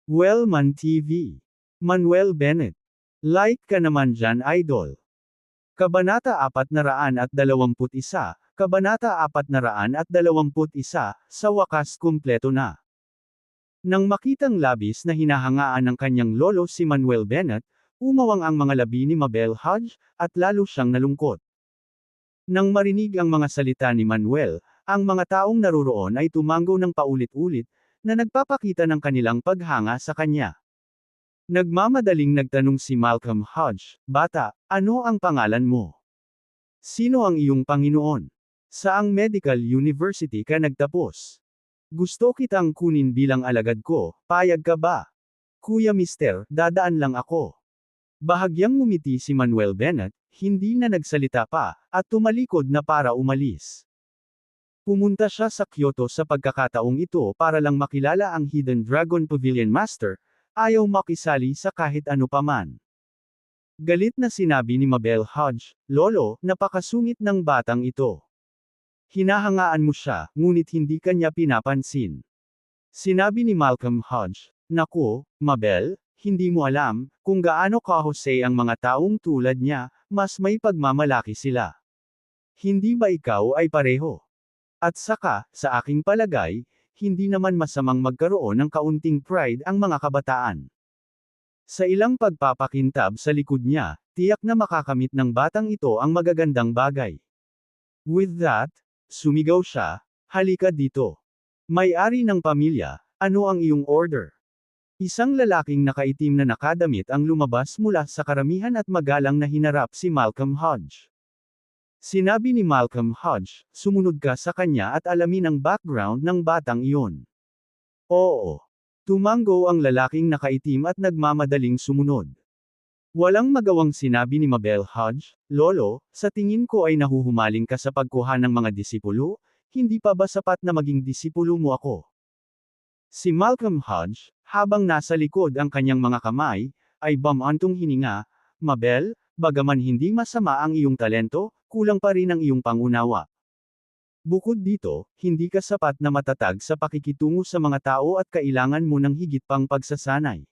Wellman TV. Manuel Bennett. Like ka naman dyan, idol. Kabanata 421, Kabanata 421, sa wakas kumpleto na. Nang makitang labis na hinahangaan ng kanyang lolo si Manuel Bennett, umawang ang mga labi ni Mabel Hodge, at lalo siyang nalungkot. Nang marinig ang mga salita ni Manuel, ang mga taong naroroon ay tumango ng paulit-ulit, na nagpapakita ng kanilang paghanga sa kanya. Nagmamadaling nagtanong si Malcolm Hodge, "Bata, ano ang pangalan mo? Sino ang iyong Panginoon? Saang medical university ka nagtapos? Gusto kitang kunin bilang alagad ko, payag ka ba?" "Kuya Mister, dadaan lang ako." Bahagyang ngumiti si Manuel Bennett, hindi na nagsalita pa, at tumalikod na para umalis. Pumunta siya sa Kyoto sa pagkakataong ito para lang makilala ang Hidden Dragon Pavilion Master, ayaw makisali sa kahit ano paman. Galit na sinabi ni Mabel Hodge, "Lolo, napakasungit ng batang ito. Hinahangaan mo siya, ngunit hindi kanya pinapansin." Sinabi ni Malcolm Hodge, "Naku, Mabel, hindi mo alam, kung gaano kahusay ang mga taong tulad niya, mas may pagmamalaki sila. Hindi ba ikaw ay pareho? At saka, sa aking palagay, hindi naman masamang magkaroon ng kaunting pride ang mga kabataan." Sa ilang pagpapakintab sa likod niya, tiyak na makakamit ng batang ito ang magagandang bagay. With that, sumigaw siya, "Halika dito. May-ari ng pamilya, ano ang iyong order?" Isang lalaking nakaitim na nakadamit ang lumabas mula sa karamihan at magalang na hinarap si Malcolm Hodge. Sinabi ni Malcolm Hodge, "Sumunod ka sa kanya at alamin ang background ng batang iyon." "Oo." Tumango ang lalaking nakaitim at nagmamadaling sumunod. Walang magawang sinabi ni Mabel Hodge, "Lolo, sa tingin ko ay nahuhumaling ka sa pagkuha ng mga disipulo, hindi pa ba sapat na maging disipulo mo ako?" Si Malcolm Hodge, habang nasa likod ang kanyang mga kamay, ay bumantong hininga, "Mabel, bagaman hindi masama ang iyong talento, kulang pa rin ang iyong pangunawa. Bukod dito, hindi ka sapat na matatag sa pakikitungo sa mga tao at kailangan mo ng higit pang pagsasanay.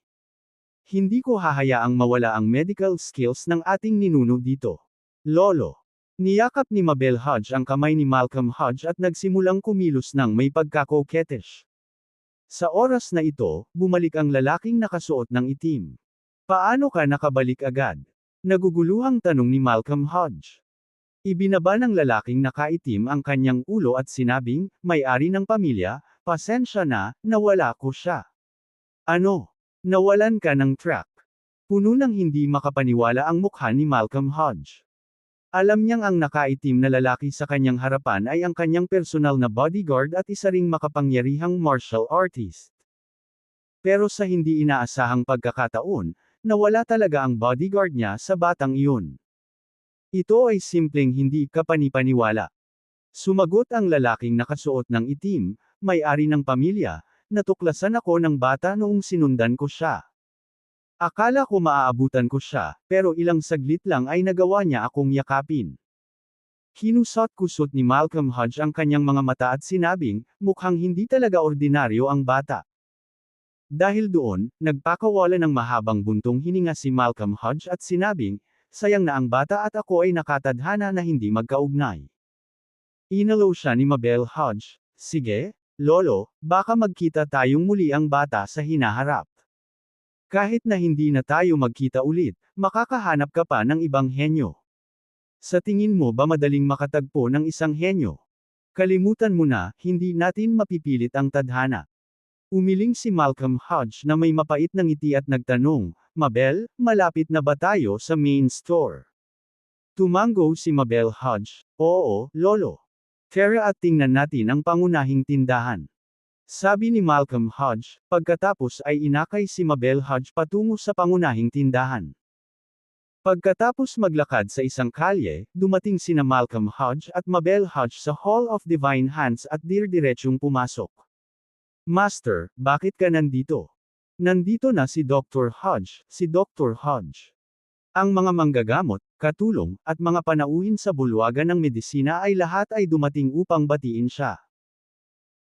Hindi ko hahayaang mawala ang medical skills ng ating ninuno dito. Lolo." Niyakap ni Mabel Hodge ang kamay ni Malcolm Hodge at nagsimulang kumilos ng may pagkakoketish. Sa oras na ito, bumalik ang lalaking nakasuot ng itim. "Paano ka nakabalik agad?" Naguguluhang tanong ni Malcolm Hodge. Ibinaba ng lalaking nakaitim ang kanyang ulo at sinabing, "May-ari ng pamilya, pasensya na, nawala ko siya." "Ano? Nawalan ka ng track?" Puno ng hindi makapaniwala ang mukha ni Malcolm Hodge. Alam niyang ang nakaitim na lalaki sa kanyang harapan ay ang kanyang personal na bodyguard at isa ring makapangyarihang martial artist. Pero sa hindi inaasahang pagkakataon, nawala talaga ang bodyguard niya sa batang iyon. Ito ay simpleng hindi kapanipaniwala. Sumagot ang lalaking nakasuot ng itim, "May-ari ng pamilya, natuklasan ako ng bata noong sinundan ko siya. Akala ko maaabutan ko siya, pero ilang saglit lang ay nagawa niya akong yakapin." Kinusot-kusot ni Malcolm Hodge ang kanyang mga mata at sinabing, mukhang hindi talaga ordinaryo ang bata. Dahil doon, nagpakawala ng mahabang buntong hininga si Malcolm Hodge at sinabing, "Sayang na ang bata at ako ay nakatadhana na hindi magkaugnay." Inalaw siya ni Mabel Hodge, "Sige, Lolo, baka magkita tayong muli." Ang bata sa hinaharap. "Kahit na hindi na tayo magkita ulit, makakahanap ka pa ng ibang henyo. Sa tingin mo ba madaling makatagpo ng isang henyo? Kalimutan mo na, hindi natin mapipilit ang tadhana." Umiling si Malcolm Hodge na may mapait na ngiti at nagtanong, "Mabel, malapit na ba tayo sa main store?" Tumango si Mabel Hodge, "Oo, Lolo. Tara at tingnan natin ang pangunahing tindahan." Sabi ni Malcolm Hodge, pagkatapos ay inakay si Mabel Hodge patungo sa pangunahing tindahan. Pagkatapos maglakad sa isang kalye, dumating sina Malcolm Hodge at Mabel Hodge sa Hall of Divine Hands at dirdiretsong pumasok. "Master, bakit ka nandito?" "Nandito na si Dr. Hodge, si Dr. Hodge. Ang mga manggagamot, katulong, at mga panauhin sa bulwagan ng medisina ay lahat ay dumating upang batiin siya."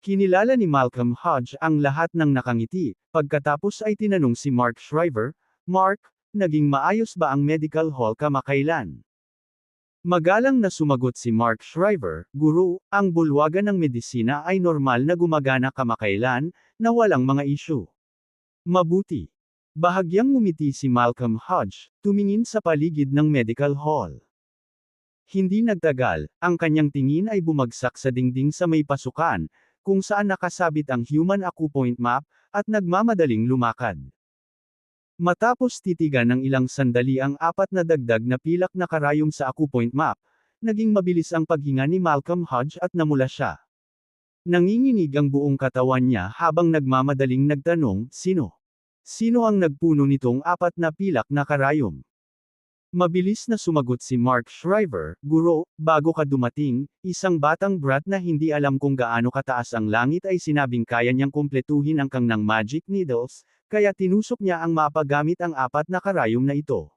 Kinilala ni Malcolm Hodge ang lahat ng nakangiti, pagkatapos ay tinanong si Mark Shriver, "Mark, naging maayos ba ang medical hall kamakailan?" Magalang na sumagot si Mark Shriver, "Guro, ang bulwagan ng medisina ay normal na gumagana kamakailan, na walang mga isyu." Mabuti. Bahagyang ngumiti si Malcolm Hodge, tumingin sa paligid ng medical hall. Hindi nagtagal, ang kanyang tingin ay bumagsak sa dingding sa may pasukan, kung saan nakasabit ang Human Acupoint Map, at nagmamadaling lumakad. Matapos titigan ng ilang sandali ang 4 na dagdag na pilak na karayom sa Acupoint Map, naging mabilis ang paghinga ni Malcolm Hodge at namula siya. Nanginginig ang buong katawan niya habang nagmamadaling nagtanong, "Sino? Sino ang nagpuno nitong 4 na pilak na karayom?" Mabilis na sumagot si Mark Shriver, "Guro, bago ka dumating, isang batang brat na hindi alam kung gaano kataas ang langit ay sinabing kaya niyang kumpletuhin ang kang ng magic needles, kaya tinusok niya ang mapagamit ang 4 na karayom na ito.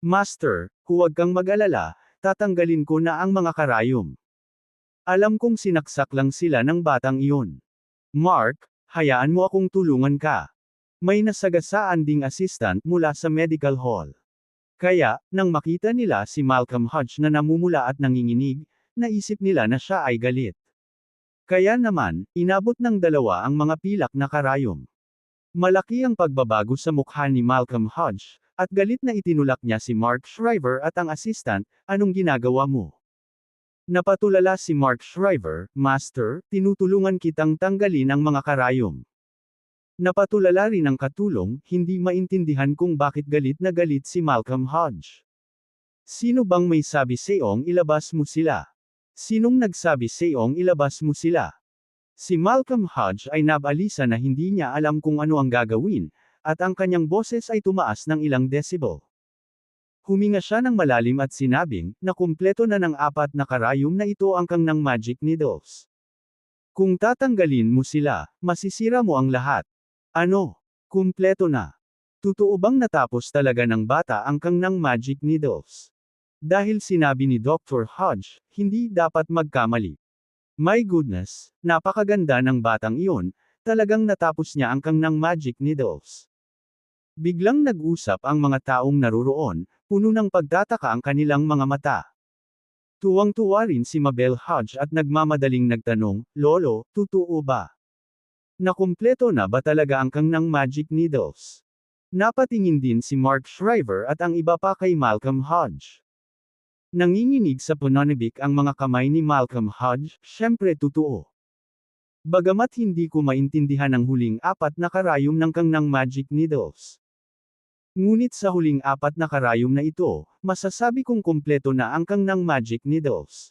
Master, huwag kang mag-alala, tatanggalin ko na ang mga karayom. Alam kong sinaksak lang sila ng batang iyon. Mark, hayaan mo akong tulungan ka." May nasagasaan ding assistant mula sa medical hall. Kaya, nang makita nila si Malcolm Hodge na namumula at nanginginig, naisip nila na siya ay galit. Kaya naman, inabot ng dalawa ang mga pilak na karayom. Malaki ang pagbabago sa mukha ni Malcolm Hodge, at galit na itinulak niya si Mark Shriver at ang assistant, "Anong ginagawa mo?" Napatulala si Mark Shriver, "Master, tinutulungan kitang tanggalin ang mga karayom." Napatulala rin ang katulong, hindi maintindihan kung bakit galit na galit si Malcolm Hodge. "Sino bang may sabi sa'yong ilabas mo sila? Sinong nagsabi sa'yong ilabas mo sila?" Si Malcolm Hodge ay nabalisa na hindi niya alam kung ano ang gagawin, at ang kanyang boses ay tumaas ng ilang decibel. Huminga siya ng malalim at sinabing, na kumpleto na ng 4 na karayom na ito ang kang ng magic needles. Kung tatanggalin mo sila, masisira mo ang lahat. Ano? Kumpleto na. Totoo bang natapos talaga ng bata ang kang ng magic needles? Dahil sinabi ni Dr. Hodge, hindi dapat magkamali. My goodness, napakaganda ng batang iyon, talagang natapos niya ang kang ng magic needles. Biglang nag-usap ang mga taong naroroon, puno ng pagtataka ang kanilang mga mata. Tuwang-tuwa rin si Mabel Hodge at nagmamadaling nagtanong, "Lolo, totoo ba? Nakumpleto na ba talaga ang kang ng magic needles?" Napatingin din si Mark Shriver at ang iba pa kay Malcolm Hodge. Nanginginig sa pananabik ang mga kamay ni Malcolm Hodge, "Siyempre totoo. Bagamat hindi ko maintindihan ang huling 4 na karayom ng kang ng magic needles. Ngunit sa huling 4 na karayom na ito, masasabi kong kumpleto na ang kang ng magic needles."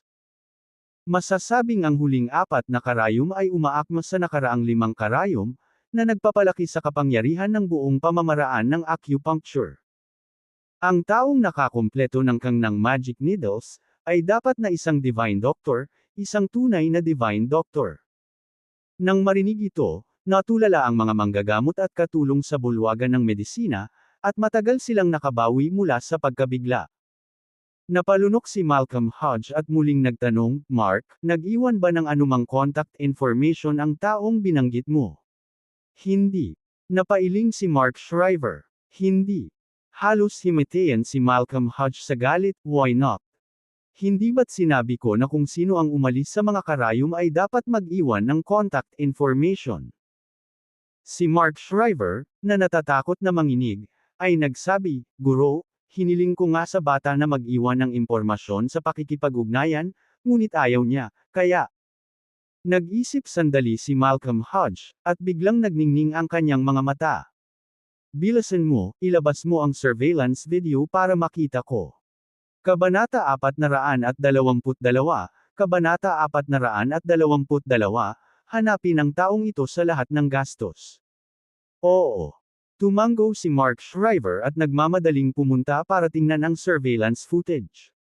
Masasabing ang huling 4 na karayom ay umaakma sa nakaraang 5 karayom, na nagpapalaki sa kapangyarihan ng buong pamamaraan ng acupuncture. Ang taong nakakumpleto ng kang ng magic needles, ay dapat na isang divine doctor, isang tunay na divine doctor. Nang marinig ito, natulala ang mga manggagamot at katulong sa bulwagan ng medisina, at matagal silang nakabawi mula sa pagkabigla. Napalunok si Malcolm Hodge at muling nagtanong, "Mark, nag-iwan ba ng anumang contact information ang taong binanggit mo?" "Hindi." Napailing si Mark Shriver. "Hindi." Halos himatayan si Malcolm Hodge sa galit, "Why not? Hindi ba't sinabi ko na kung sino ang umalis sa mga karayom ay dapat mag-iwan ng contact information?" Si Mark Shriver, na natatakot na manginig, ay nagsabi, "Guro, hiniling ko nga sa bata na mag-iwan ng impormasyon sa pakikipag-ugnayan, ngunit ayaw niya, kaya..." Nag-isip sandali si Malcolm Hodge, at biglang nagningning ang kanyang mga mata. "Bilisan mo, ilabas mo ang surveillance video para makita ko." Kabanata 422, Kabanata 422, hanapin ang taong ito sa lahat ng gastos. Oo. Tumango si Mark Shriver at nagmamadaling pumunta para tingnan ang surveillance footage.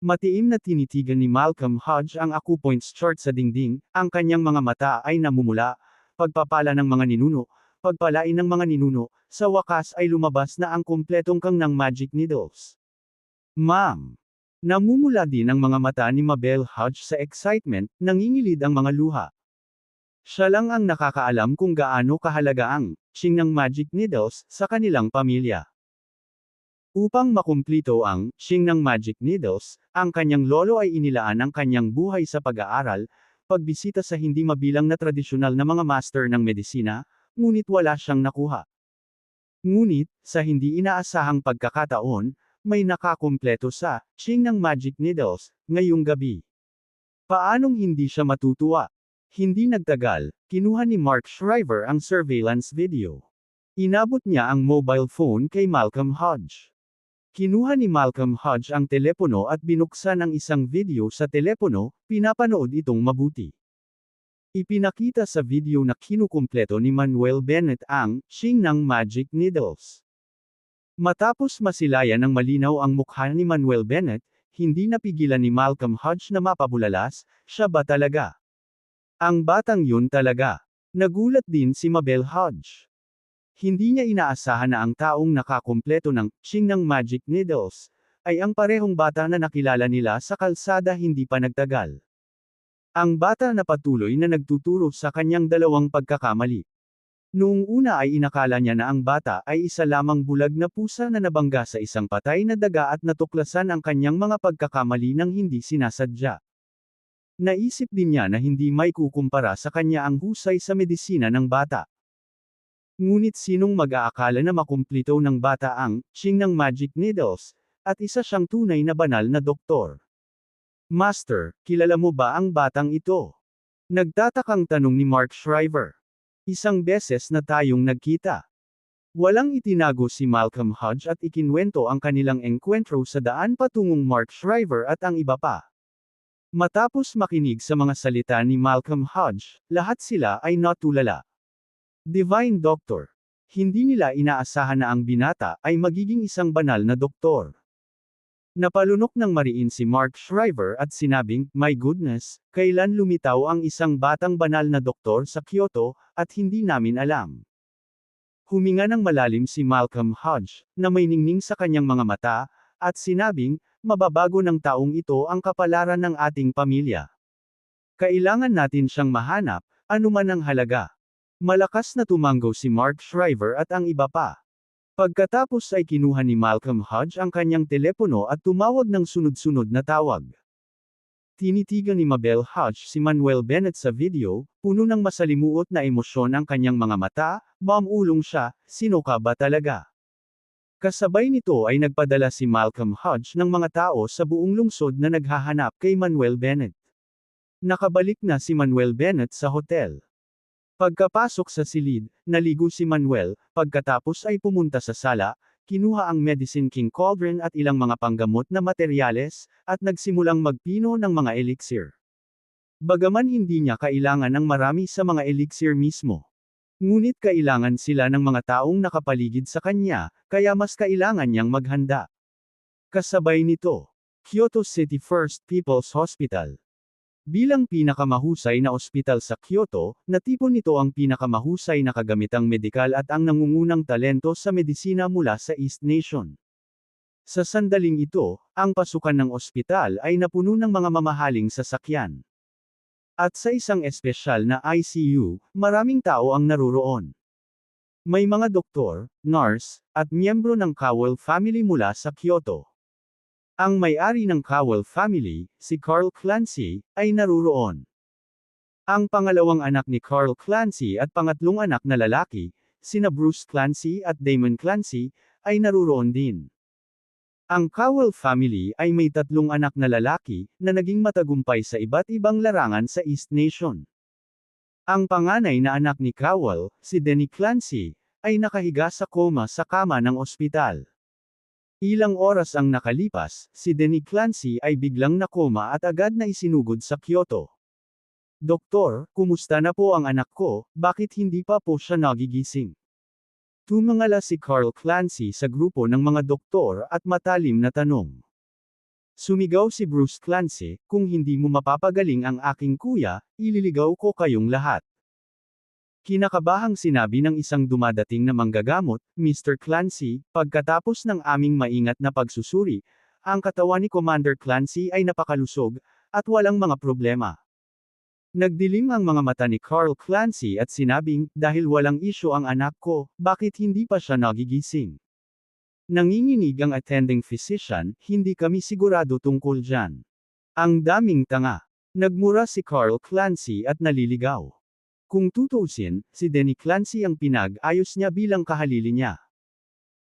Matiim na tinitigan ni Malcolm Hodge ang acupoints chart sa dingding, ang kanyang mga mata ay namumula, pagpapala ng mga ninuno, pagpalain ng mga ninuno, sa wakas ay lumabas na ang kumpletong kang ng magic needles. "Ma'am." Namumula din ang mga mata ni Mabel Hodge sa excitement, nangingilid ang mga luha. Siya lang ang nakakaalam kung gaano kahalaga ang ching ng magic needles sa kanilang pamilya. Upang makumplito ang ching ng magic needles, ang kanyang lolo ay inilaan ang kanyang buhay sa pag-aaral, pagbisita sa hindi mabilang na tradisyonal na mga master ng medisina, ngunit wala siyang nakuha. Ngunit, sa hindi inaasahang pagkakataon, may nakakumpleto sa ching ng magic needles ngayong gabi. Paanong hindi siya matutuwa? Hindi nagtagal, kinuha ni Mark Shriver ang surveillance video. Inabot niya ang mobile phone kay Malcolm Hodge. Kinuha ni Malcolm Hodge ang telepono at binuksan ang isang video sa telepono, pinapanood itong mabuti. Ipinakita sa video na kinukumpleto ni Manuel Bennett ang ching ng magic needles. Matapos masilayan ng malinaw ang mukha ni Manuel Bennett, hindi napigilan ni Malcolm Hodge na mapabulalas, siya ba talaga? Ang batang yun talaga. Nagulat din si Mabel Hodge. Hindi niya inaasahan na ang taong nakakumpleto ng ching ng magic needles ay ang parehong bata na nakilala nila sa kalsada hindi pa nagtagal. Ang bata na patuloy na nagtuturo sa kanyang dalawang pagkakamali. Noong una ay inakala niya na ang bata ay isa lamang bulag na pusa na nabangga sa isang patay na daga at natuklasan ang kanyang mga pagkakamali nang hindi sinasadya. Naisip din niya na hindi may kukumpara sa kanya ang husay sa medisina ng bata. Ngunit sinong mag-aakala na makumplito ng bata ang ching ng magic needles, at isa siyang tunay na banal na doktor. Master, kilala mo ba ang batang ito? Nagtatakang tanong ni Mark Shriver. Isang beses na tayong nagkita. Walang itinago si Malcolm Hodge at ikinwento ang kanilang engkwentro sa daan patungong Mark Shriver at ang iba pa. Matapos makinig sa mga salita ni Malcolm Hodge, lahat sila ay natulala. Divine Doctor. Hindi nila inaasahan na ang binata ay magiging isang banal na doktor. Napalunok ng mariin si Mark Shriver at sinabing, "My goodness, kailan lumitaw ang isang batang banal na doktor sa Kyoto, at hindi namin alam." Huminga ng malalim si Malcolm Hodge, na may ningning sa kanyang mga mata, at sinabing, "Mababago ng taong ito ang kapalaran ng ating pamilya. Kailangan natin siyang mahanap, anuman ang halaga." Malakas na tumango si Mark Shriver at ang iba pa. Pagkatapos ay kinuha ni Malcolm Hodge ang kanyang telepono at tumawag ng sunod-sunod na tawag. Tinitigan ni Mabel Hodge si Manuel Bennett sa video, puno ng masalimuot na emosyon ang kanyang mga mata, "Ulong siya, sino ka ba talaga?" Kasabay nito ay nagpadala si Malcolm Hodge ng mga tao sa buong lungsod na naghahanap kay Manuel Bennett. Nakabalik na si Manuel Bennett sa hotel. Pagkapasok sa silid, naligo si Manuel, pagkatapos ay pumunta sa sala, kinuha ang Medicine King cauldron at ilang mga panggamot na materyales, at nagsimulang magpino ng mga elixir. Bagaman hindi niya kailangan ng marami sa mga elixir mismo. Ngunit kailangan sila ng mga taong nakapaligid sa kanya, kaya mas kailangan niyang maghanda. Kasabay nito, Kyoto City First People's Hospital. Bilang pinakamahusay na ospital sa Kyoto, natipon nito ang pinakamahusay na kagamitang medikal at ang nangungunang talento sa medisina mula sa East Nation. Sa sandaling ito, ang pasukan ng ospital ay napuno ng mga mamahaling sasakyan. At sa isang espesyal na ICU, maraming tao ang naroroon. May mga doktor, nurse, at miyembro ng Cowell family mula sa Kyoto. Ang may-ari ng Cowell family, si Carl Clancy, ay naruroon. Ang pangalawang anak ni Carl Clancy at pangatlong anak na lalaki, sina Bruce Clancy at Damon Clancy, ay naruroon din. Ang Cowell family ay may 3 anak na lalaki, na naging matagumpay sa iba't ibang larangan sa East Nation. Ang panganay na anak ni Cowell, si Denny Clancy, ay nakahiga sa koma sa kama ng ospital. Ilang oras ang nakalipas, si Denny Clancy ay biglang nakoma at agad na isinugod sa Kyoto. "Doktor, kumusta na po ang anak ko, bakit hindi pa po siya nagigising?" Tumangala si Carl Clancy sa grupo ng mga doktor at matalim na tanong. Sumigaw si Bruce Clancy, "Kung hindi mo mapapagaling ang aking kuya, ililigaw ko kayong lahat." Kinakabahang sinabi ng isang dumadating na manggagamot, "Mr. Clancy, pagkatapos ng aming maingat na pagsusuri, ang katawan ni Commander Clancy ay napakalusog, at walang mga problema." Nagdilim ang mga mata ni Carl Clancy at sinabing, dahil walang isyu ang anak ko, bakit hindi pa siya nagigising? Nanginginig ang attending physician, hindi kami sigurado tungkol dyan. Ang daming tanga. Nagmura si Carl Clancy at naliligaw. Kung tutuusin, si Denny Clancy ang pinag-ayos niya bilang kahalili niya.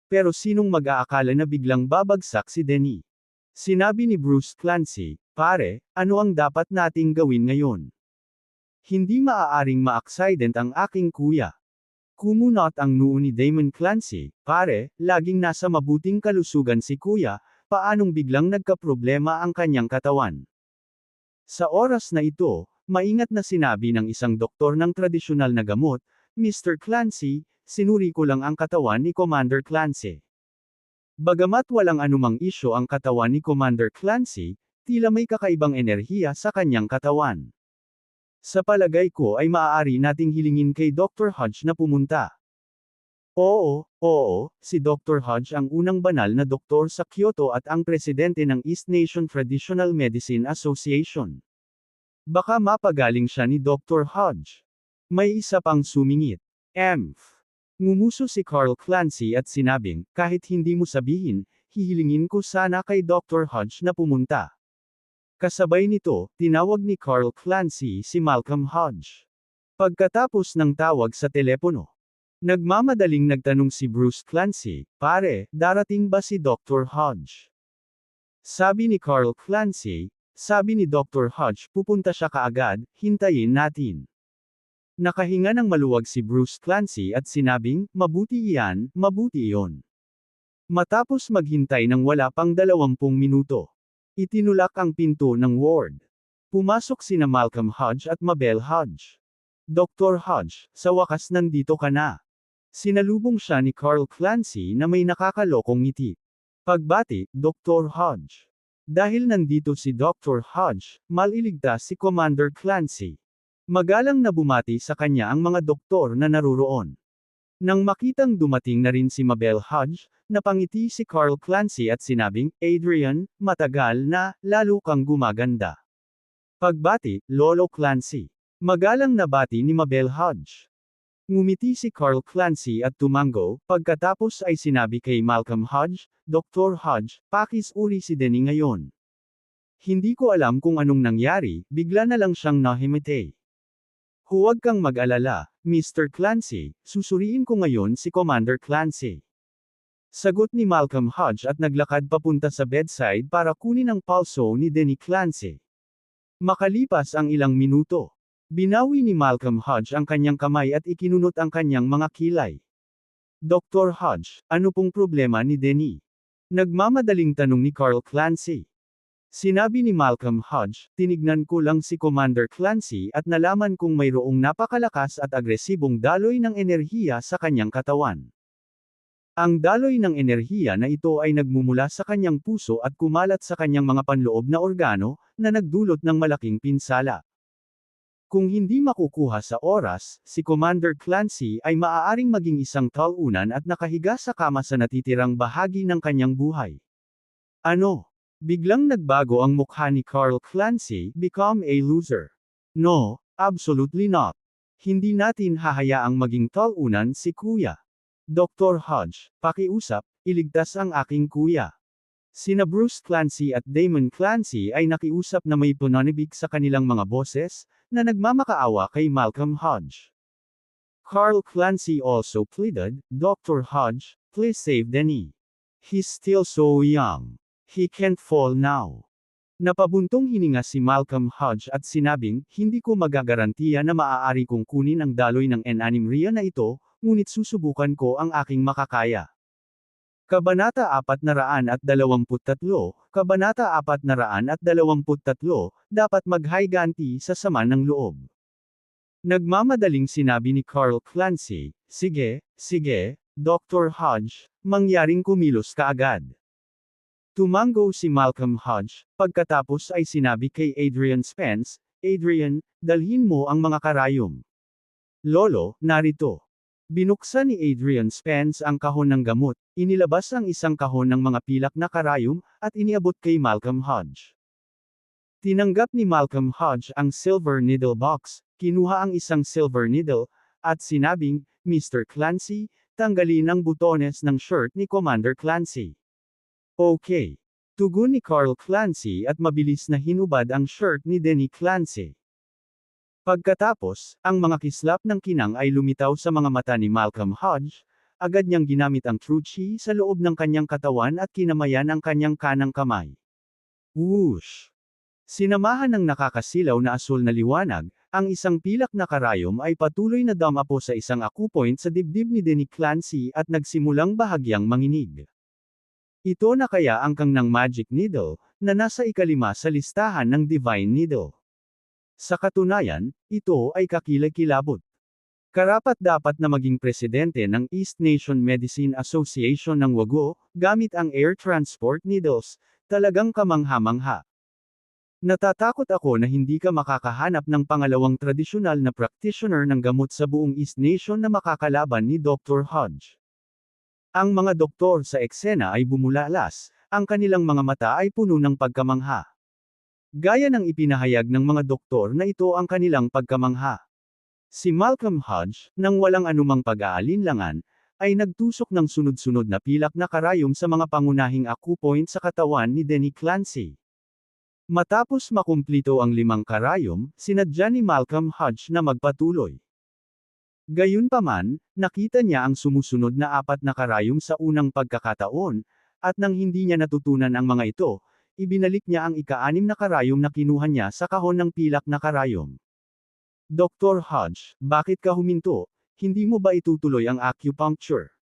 Pero sinong mag-aakala na biglang babagsak si Denny? Sinabi ni Bruce Clancy, pare, ano ang dapat nating gawin ngayon? Hindi maaaring ma-accident ang aking kuya. Kumunot ang noo ni Damon Clancy, pare, laging nasa mabuting kalusugan si kuya, paanong biglang nagkaproblema ang kanyang katawan? Sa oras na ito, maingat na sinabi ng isang doktor ng tradisyonal na gamot, Mr. Clancy, sinuri ko lang ang katawan ni Commander Clancy. Bagamat walang anumang isyo ang katawan ni Commander Clancy, tila may kakaibang enerhiya sa kanyang katawan. Sa palagay ko ay maaari nating hilingin kay Dr. Hodge na pumunta. Oo, si Dr. Hodge ang unang banal na doktor sa Kyoto at ang presidente ng East Nation Traditional Medicine Association. Baka mapagaling siya ni Dr. Hodge. May isa pang sumingit. Ngumuso si Carl Clancy at sinabing, kahit hindi mo sabihin, hihilingin ko sana kay Dr. Hodge na pumunta. Kasabay nito, tinawag ni Carl Clancy si Malcolm Hodge. Pagkatapos ng tawag sa telepono, nagmamadaling nagtanong si Bruce Clancy, pare, darating ba si Dr. Hodge? Sabi ni Carl Clancy, sabi ni Dr. Hodge pupunta siya kaagad, hintayin natin. Nakahinga ng maluwag si Bruce Clancy at sinabing, mabuti iyan, mabuti iyon. Matapos maghintay ng wala pang 20 minuto, itinulak ang pinto ng ward. Pumasok sina Malcolm Hodge at Mabel Hodge. Dr. Hodge, sa wakas nandito ka na. Sinalubong siya ni Carl Clancy na may nakakalokong ngiti. Pagbati, Dr. Hodge. Dahil nandito si Dr. Hodge, maliligtas si Commander Clancy. Magalang na bumati sa kanya ang mga doktor na naruroon. Nang makitang dumating na rin si Mabel Hodge, napangiti si Carl Clancy at sinabing, Adrian, matagal na, lalo kang gumaganda. Pagbati, Lolo Clancy. Magalang na bati ni Mabel Hodge. Ngumiti si Carl Clancy at tumango, pagkatapos ay sinabi kay Malcolm Hodge, Dr. Hodge, pakis-uri si Denny ngayon. Hindi ko alam kung anong nangyari, bigla na lang siyang nahimete. Huwag kang mag-alala, Mr. Clancy, susuriin ko ngayon si Commander Clancy. Sagot ni Malcolm Hodge at naglakad papunta sa bedside para kunin ang pulso ni Denny Clancy. Makalipas ang ilang minuto, binawi ni Malcolm Hodge ang kanyang kamay at ikinunot ang kanyang mga kilay. Dr. Hodge, ano pong problema ni Denny? Nagmamadaling tanong ni Carl Clancy. Sinabi ni Malcolm Hodge, tinignan ko lang si Commander Clancy at nalaman kong mayroong napakalakas at agresibong daloy ng enerhiya sa kanyang katawan. Ang daloy ng enerhiya na ito ay nagmumula sa kanyang puso at kumalat sa kanyang mga panloob na organo, na nagdulot ng malaking pinsala. Kung hindi makukuha sa oras, si Commander Clancy ay maaaring maging isang talunan at nakahiga sa kama sa natitirang bahagi ng kanyang buhay. Ano? Biglang nagbago ang mukha ni Carl Clancy, become a loser. No, absolutely not. Hindi natin hahayaang maging talunan si Kuya. Dr. Hodge, pakiusap, iligtas ang aking kuya. Sina Bruce Clancy at Damon Clancy ay nakiusap na may pananibik sa kanilang mga boses, na nagmamakaawa kay Malcolm Hodge. Carl Clancy also pleaded, Dr. Hodge, please save Denny. He's still so young. He can't fall now. Napabuntong hininga si Malcolm Hodge at sinabing, hindi ko magagarantiya na maaari kong kunin ang daloy ng N-animria na ito, ngunit susubukan ko ang aking makakaya. Kabanata 423, Kabanata 423, dapat maghayganti sa sama ng loob. Nagmamadaling sinabi ni Carl Clancy, sige, Dr. Hodge, mangyaring kumilos ka agad. Tumango si Malcolm Hodge, pagkatapos ay sinabi kay Adrian Spence, Adrian, dalhin mo ang mga karayom. Lolo, narito. Binuksan ni Adrian Spence ang kahon ng gamot, inilabas ang isang kahon ng mga pilak na karayom, at iniabot kay Malcolm Hodge. Tinanggap ni Malcolm Hodge ang silver needle box, kinuha ang isang silver needle, at sinabing, Mr. Clancy, tanggalin ang butones ng shirt ni Commander Clancy. Okay. Tugon ni Carl Clancy at mabilis na hinubad ang shirt ni Denny Clancy. Pagkatapos, ang mga kislap ng kinang ay lumitaw sa mga mata ni Malcolm Hodge, agad niyang ginamit ang true chi sa loob ng kanyang katawan at kinamayan ang kanyang kanang kamay. Whoosh! Sinamahan ng nakakasilaw na asul na liwanag, ang isang pilak na karayom ay patuloy na dumapo sa isang akupoint sa dibdib ni Denny Clancy at nagsimulang bahagyang manginig. Ito na kaya ang kangnang magic needle, na nasa ikalima sa listahan ng Divine Needle. Sa katunayan, ito ay kakilakilabot. Karapat-dapat na maging presidente ng East Nation Medicine Association ng Wago, gamit ang air transport needles, talagang kamangha-mangha. Natatakot ako na hindi ka makakahanap ng pangalawang tradisyonal na practitioner ng gamot sa buong East Nation na makakalaban ni Dr. Hodge. Ang mga doktor sa eksena ay bumulalas, ang kanilang mga mata ay puno ng pagkamangha. Gaya ng ipinahayag ng mga doktor na ito ang kanilang pagkamangha. Si Malcolm Hodge, nang walang anumang pag-aalinlangan, ay nagtusok ng sunod-sunod na pilak na karayom sa mga pangunahing akupoint sa katawan ni Denny Clancy. Matapos makumplito ang 5 karayom, sinadya ni Malcolm Hodge na magpatuloy. Gayunpaman, nakita niya ang sumusunod na 4 na karayom sa unang pagkakataon, at nang hindi niya natutunan ang mga ito, ibinalik niya ang ika-6 na karayom na kinuha niya sa kahon ng pilak na karayom. Dr. Hodge, bakit ka huminto? Hindi mo ba itutuloy ang acupuncture?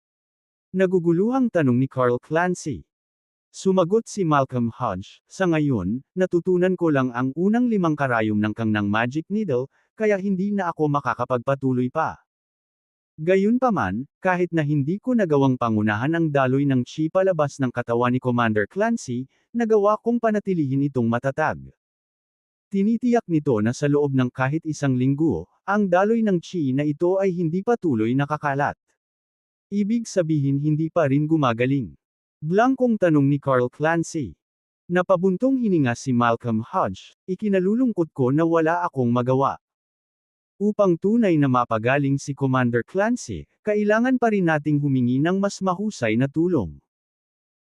Naguguluhang tanong ni Carl Clancy. Sumagot si Malcolm Hodge, sa ngayon, natutunan ko lang ang unang 5 karayom ng kangnang magic needle, kaya hindi na ako makakapagpatuloy pa. Gayunpaman, kahit na hindi ko nagawang pangunahan ang daloy ng chi palabas ng katawan ni Commander Clancy, nagawa kong panatilihin itong matatag. Tinitiyak nito na sa loob ng kahit isang linggo, ang daloy ng chi na ito ay hindi patuloy nakakalat. Ibig sabihin hindi pa rin gumagaling. Blankong tanong ni Carl Clancy. Napabuntong hininga si Malcolm Hodge, ikinalulungkot ko na wala akong magawa. Upang tunay na mapagaling si Commander Clancy, kailangan pa rin nating humingi ng mas mahusay na tulong.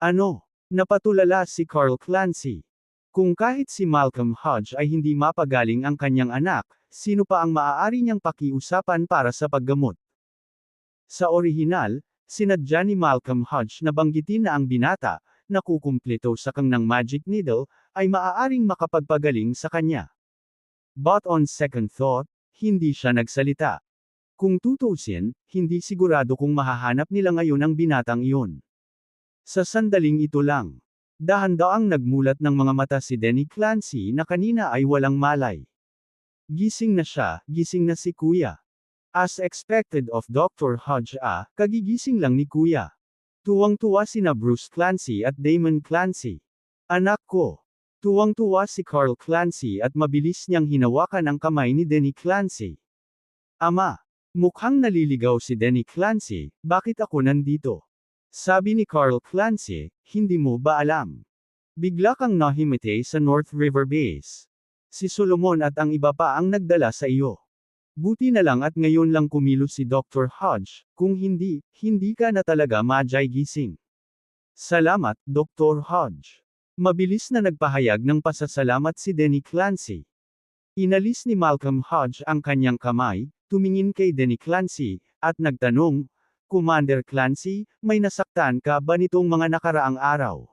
Ano? Napatulala si Carl Clancy. Kung kahit si Malcolm Hodge ay hindi mapagaling ang kanyang anak, sino pa ang maaari niyang pakiusapan para sa paggamot? Sa orihinal, sinadya ni Malcolm Hodge na banggitin na ang binata, na kukumpleto sa kangnang magic needle, ay maaaring makapagpagaling sa kanya. But on second thought, hindi siya nagsalita. Kung tutuusin, hindi sigurado kung mahahanap nila ngayon ang binatang iyon. Sa sandaling ito lang, dahan-daang nagmulat ng mga mata si Denny Clancy na kanina ay walang malay. Gising na siya, gising na si Kuya. As expected of Dr. Hodge kagigising lang ni Kuya. Tuwang-tuwa sina Bruce Clancy at Damon Clancy. Anak ko. Tuwang-tuwa si Carl Clancy at mabilis niyang hinawakan ang kamay ni Denny Clancy. Ama. Mukhang naliligaw si Denny Clancy, bakit ako nandito? Sabi ni Carl Clancy, hindi mo ba alam? Bigla kang nahimite sa North River Base. Si Solomon at ang iba pa ang nagdala sa iyo. Buti na lang at ngayon lang kumilos si Dr. Hodge, kung hindi, hindi ka na talaga majay gising. Salamat, Dr. Hodge. Mabilis na nagpahayag ng pasasalamat si Denny Clancy. Inalis ni Malcolm Hodge ang kanyang kamay, tumingin kay Denny Clancy, at nagtanong, Commander Clancy, may nasaktan ka ba nitong mga nakaraang araw?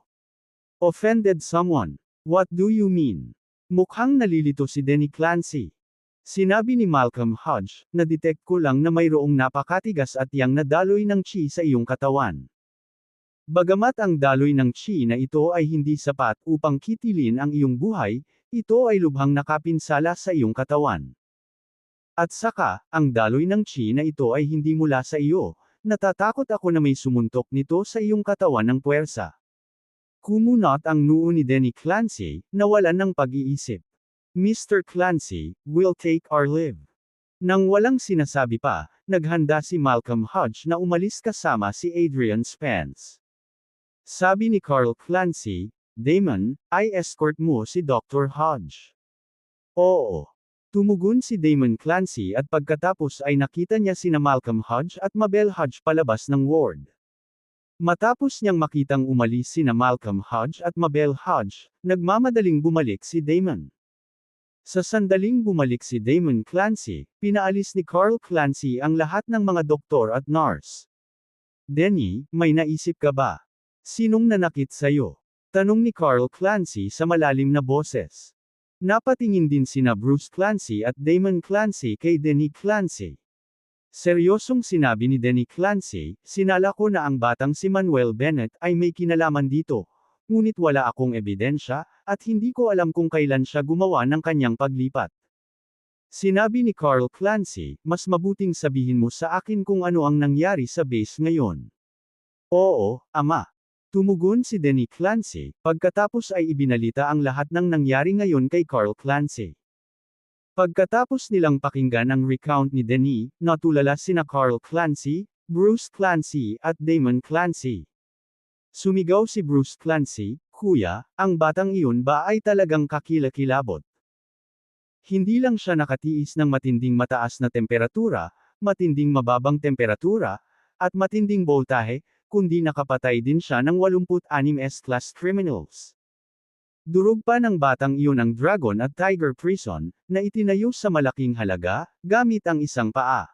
Offended someone? What do you mean? Mukhang nalilito si Denny Clancy. Sinabi ni Malcolm Hodge, na-detect ko lang na mayroong napakatigas at yang nadaloy ng chi sa iyong katawan. Bagamat ang daloy ng chi na ito ay hindi sapat upang kitilin ang iyong buhay, ito ay lubhang nakapinsala sa iyong katawan. At saka, ang daloy ng chi na ito ay hindi mula sa iyo, natatakot ako na may sumuntok nito sa iyong katawan ng puwersa. Kumunot ang noo ni Denny Clancy, nawalan ng pag-iisip. Mr. Clancy, we'll take our leave. Nang walang sinasabi pa, naghanda si Malcolm Hodge na umalis kasama si Adrian Spence. Sabi ni Carl Clancy, Damon, i-escort mo si Dr. Hodge. Oo. Tumugon si Damon Clancy at pagkatapos ay nakita niya sina Malcolm Hodge at Mabel Hodge palabas ng ward. Matapos niyang makitang umalis sina Malcolm Hodge at Mabel Hodge, nagmamadaling bumalik si Damon. Sa sandaling bumalik si Damon Clancy, pinaalis ni Carl Clancy ang lahat ng mga doktor at nurse. Denny, may naisip ka ba? Sinong nanakit sa'yo? Tanong ni Carl Clancy sa malalim na boses. Napatingin din sina Bruce Clancy at Damon Clancy kay Denny Clancy. Seryosong sinabi ni Denny Clancy, sinala ko na ang batang si Manuel Bennett ay may kinalaman dito. Ngunit wala akong ebidensya, at hindi ko alam kung kailan siya gumawa ng kanyang paglipat. Sinabi ni Carl Clancy, mas mabuting sabihin mo sa akin kung ano ang nangyari sa base ngayon. Oo, Ama. Tumugon si Denny Clancy, pagkatapos ay ibinalita ang lahat ng nangyari ngayon kay Carl Clancy. Pagkatapos nilang pakinggan ang recount ni Denny, natulala sina Carl Clancy, Bruce Clancy at Damon Clancy. Sumigaw si Bruce Clancy, Kuya, ang batang iyon ba ay talagang kakilakilabot? Hindi lang siya nakatiis ng matinding mataas na temperatura, matinding mababang temperatura, at matinding boltahe, kundi nakapatay din siya ng 86 S-class criminals. Durog pa ng batang iyon ang Dragon at Tiger Prison, na itinayo sa malaking halaga, gamit ang isang paa.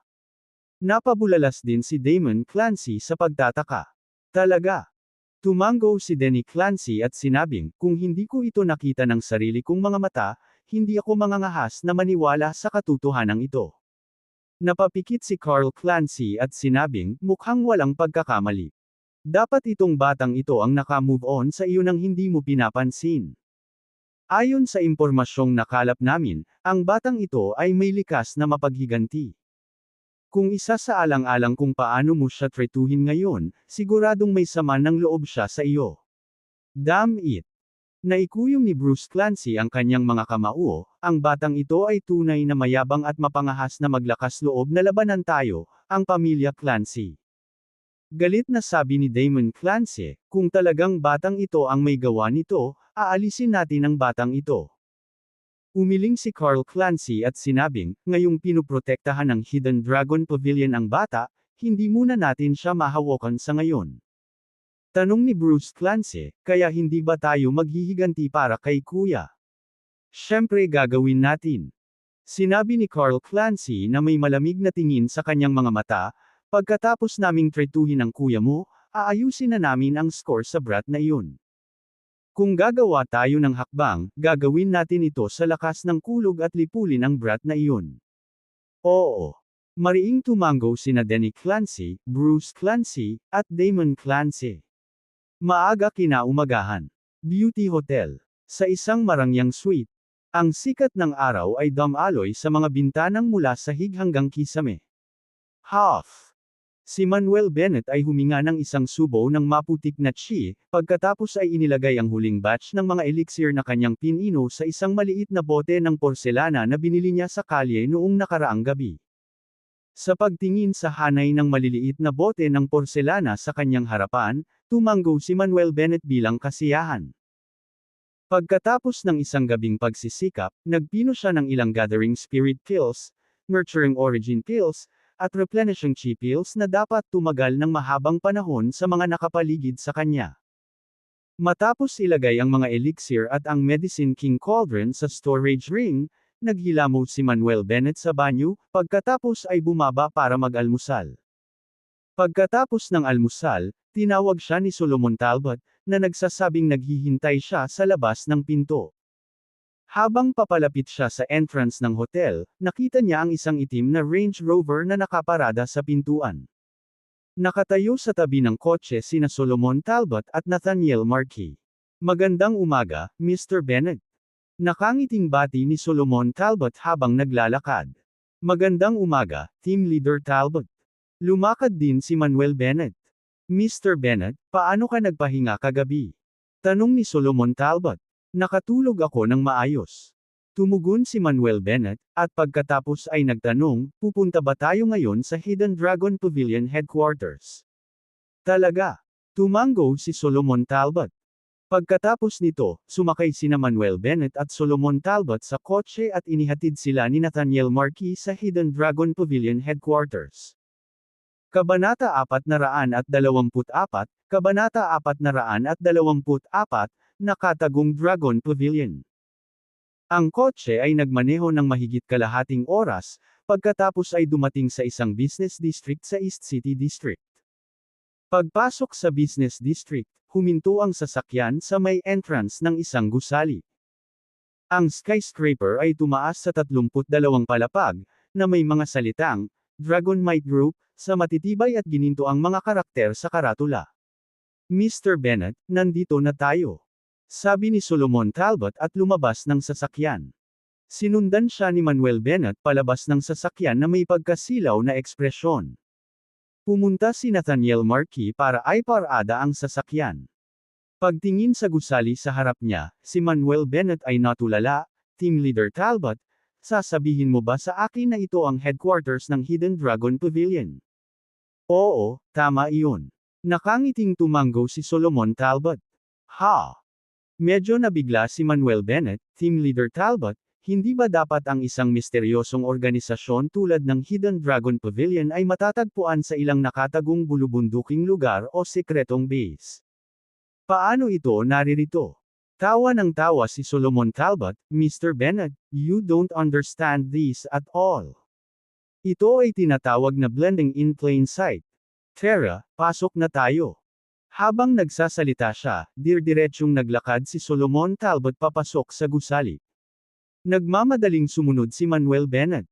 Napabulalas din si Damon Clancy sa pagtataka. Talaga. Tumango si Denny Clancy at sinabing, kung hindi ko ito nakita ng sarili kong mga mata, hindi ako mangangahas na maniwala sa katotohanan ito. Napapikit si Carl Clancy at sinabing, mukhang walang pagkakamali. Dapat itong batang ito ang naka-move on sa iyo nang hindi mo pinapansin. Ayon sa impormasyong nakalap namin, ang batang ito ay may likas na mapaghiganti. Kung isa sa alang-alang kung paano mo siya tretuhin ngayon, siguradong may sama ng loob siya sa iyo. Damn it! Naikuyom ni Bruce Clancy ang kanyang mga kamao, ang batang ito ay tunay na mayabang at mapangahas na maglakas loob na labanan tayo, ang pamilya Clancy. Galit na sabi ni Damon Clancy, kung talagang batang ito ang may gawa nito, aalisin natin ang batang ito. Umiling si Carl Clancy at sinabing, ngayong pinuprotektahan ng Hidden Dragon Pavilion ang bata, hindi muna natin siya mahawakan sa ngayon. Tanong ni Bruce Clancy, kaya hindi ba tayo maghihiganti para kay Kuya? Siyempre gagawin natin. Sinabi ni Carl Clancy na may malamig na tingin sa kanyang mga mata, pagkatapos naming tretuhin ang kuya mo, aayusin na namin ang score sa brat na iyon. Kung gagawa tayo ng hakbang, gagawin natin ito sa lakas ng kulog at lipulin ang brat na iyon. Oo. Mariing tumango sina Denny Clancy, Bruce Clancy, at Damon Clancy. Maaga kinaumagahan. Beauty Hotel. Sa isang marangyang suite. Ang sikat ng araw ay dumaloy sa mga bintanang mula sahig hanggang kisame. Half. Si Manuel Bennett ay huminga ng isang subo ng maputik na chi, pagkatapos ay inilagay ang huling batch ng mga elixir na kanyang pinino sa isang maliit na bote ng porselana na binili niya sa kalye noong nakaraang gabi. Sa pagtingin sa hanay ng maliliit na bote ng porselana sa kanyang harapan, tumango si Manuel Bennett bilang kasiyahan. Pagkatapos ng isang gabing pagsisikap, nagpino siya ng ilang Gathering Spirit Pills, Nurturing Origin Pills, at Replenishing Chi Pills na dapat tumagal ng mahabang panahon sa mga nakapaligid sa kanya. Matapos ilagay ang mga elixir at ang Medicine King Cauldron sa storage ring, naghilamo si Manuel Bennett sa banyo, pagkatapos ay bumaba para mag-almusal. Pagkatapos ng almusal, tinawag siya ni Solomon Talbot, na nagsasabing naghihintay siya sa labas ng pinto. Habang papalapit siya sa entrance ng hotel, nakita niya ang isang itim na Range Rover na nakaparada sa pintuan. Nakatayo sa tabi ng kotse sina Solomon Talbot at Nathaniel Marquis. Magandang umaga, Mr. Bennett. Nakangiting bati ni Solomon Talbot habang naglalakad. Magandang umaga, Team Leader Talbot. Lumakad din si Manuel Bennett. Mr. Bennett, paano ka nagpahinga kagabi? Tanong ni Solomon Talbot. Nakatulog ako ng maayos. Tumugon si Manuel Bennett, at pagkatapos ay nagtanong, pupunta ba tayo ngayon sa Hidden Dragon Pavilion Headquarters? Talaga. Tumango si Solomon Talbot. Pagkatapos nito, sumakay sina Manuel Bennett at Solomon Talbot sa kotse at inihatid sila ni Nathaniel Marquis sa Hidden Dragon Pavilion Headquarters. Kabanata 424, Kabanata 424, Nakatagong Dragon Pavilion. Ang kotse ay nagmaneho ng mahigit kalahating oras, pagkatapos ay dumating sa isang business district sa East City District. Pagpasok sa business district, huminto ang sasakyan sa may entrance ng isang gusali. Ang skyscraper ay tumaas sa 32 palapag, na may mga salitang, Dragon Might Group, sa matitibay at gininto ang mga karakter sa karatula. Mr. Bennett, nandito na tayo. Sabi ni Solomon Talbot at lumabas ng sasakyan. Sinundan siya ni Manuel Bennett palabas ng sasakyan na may pagkasilaw na ekspresyon. Pumunta si Nathaniel Marquis para ay parada ang sasakyan. Pagtingin sa gusali sa harap niya, si Manuel Bennett ay natulala, Team Leader Talbot, sasabihin mo ba sa akin na ito ang headquarters ng Hidden Dragon Pavilion? Oo, tama iyon. Nakangiting tumango si Solomon Talbot. Ha! Medyo nabigla si Manuel Bennett, Team Leader Talbot, hindi ba dapat ang isang misteryosong organisasyon tulad ng Hidden Dragon Pavilion ay matatagpuan sa ilang nakatagong bulubunduking lugar o sekretong base? Paano ito naririto? Tawa ng tawa si Solomon Talbot, Mr. Bennett, you don't understand this at all. Ito ay tinatawag na blending in plain sight. Tara, pasok na tayo. Habang nagsasalita siya, dirdiretsyong naglakad si Solomon Talbot papasok sa gusali. Nagmamadaling sumunod si Manuel Bennett.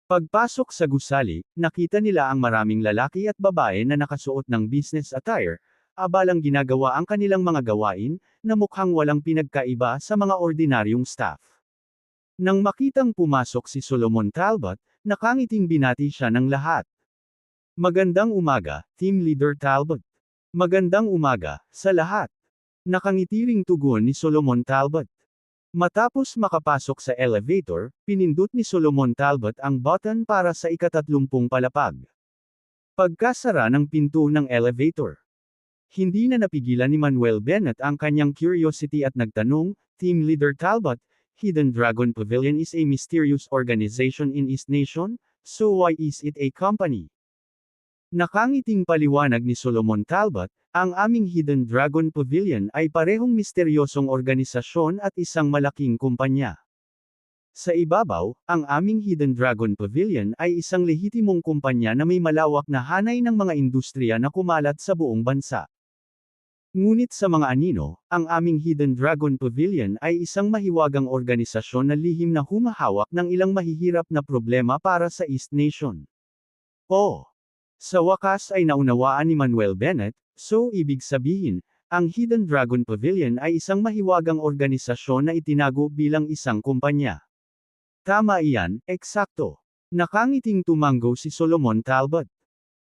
Pagpasok sa gusali, nakita nila ang maraming lalaki at babae na nakasuot ng business attire, abalang ginagawa ang kanilang mga gawain, na mukhang walang pinagkaiba sa mga ordinaryong staff. Nang makitang pumasok si Solomon Talbot, nakangiting binati siya ng lahat. Magandang umaga, Team Leader Talbot. Magandang umaga, sa lahat. Nakangitiring tugon ni Solomon Talbot. Matapos makapasok sa elevator, pinindot ni Solomon Talbot ang button para sa ika-30 palapag. Pagkasara ng pinto ng elevator. Hindi na napigilan ni Manuel Bennett ang kanyang curiosity at nagtanong, Team Leader Talbot, Hidden Dragon Pavilion is a mysterious organization in East Nation, so why is it a company? Nakangiting paliwanag ni Solomon Talbot, ang aming Hidden Dragon Pavilion ay parehong misteryosong organisasyon at isang malaking kumpanya. Sa ibabaw, ang aming Hidden Dragon Pavilion ay isang lehitimong kumpanya na may malawak na hanay ng mga industriya na kumalat sa buong bansa. Ngunit sa mga anino, ang aming Hidden Dragon Pavilion ay isang mahiwagang organisasyon na lihim na humahawak ng ilang mahihirap na problema para sa East Nation. Oh! Sa wakas ay naunawaan ni Manuel Bennett, so ibig sabihin, ang Hidden Dragon Pavilion ay isang mahiwagang organisasyon na itinago bilang isang kumpanya. Tama iyan, eksakto. Nakangiting tumango si Solomon Talbot.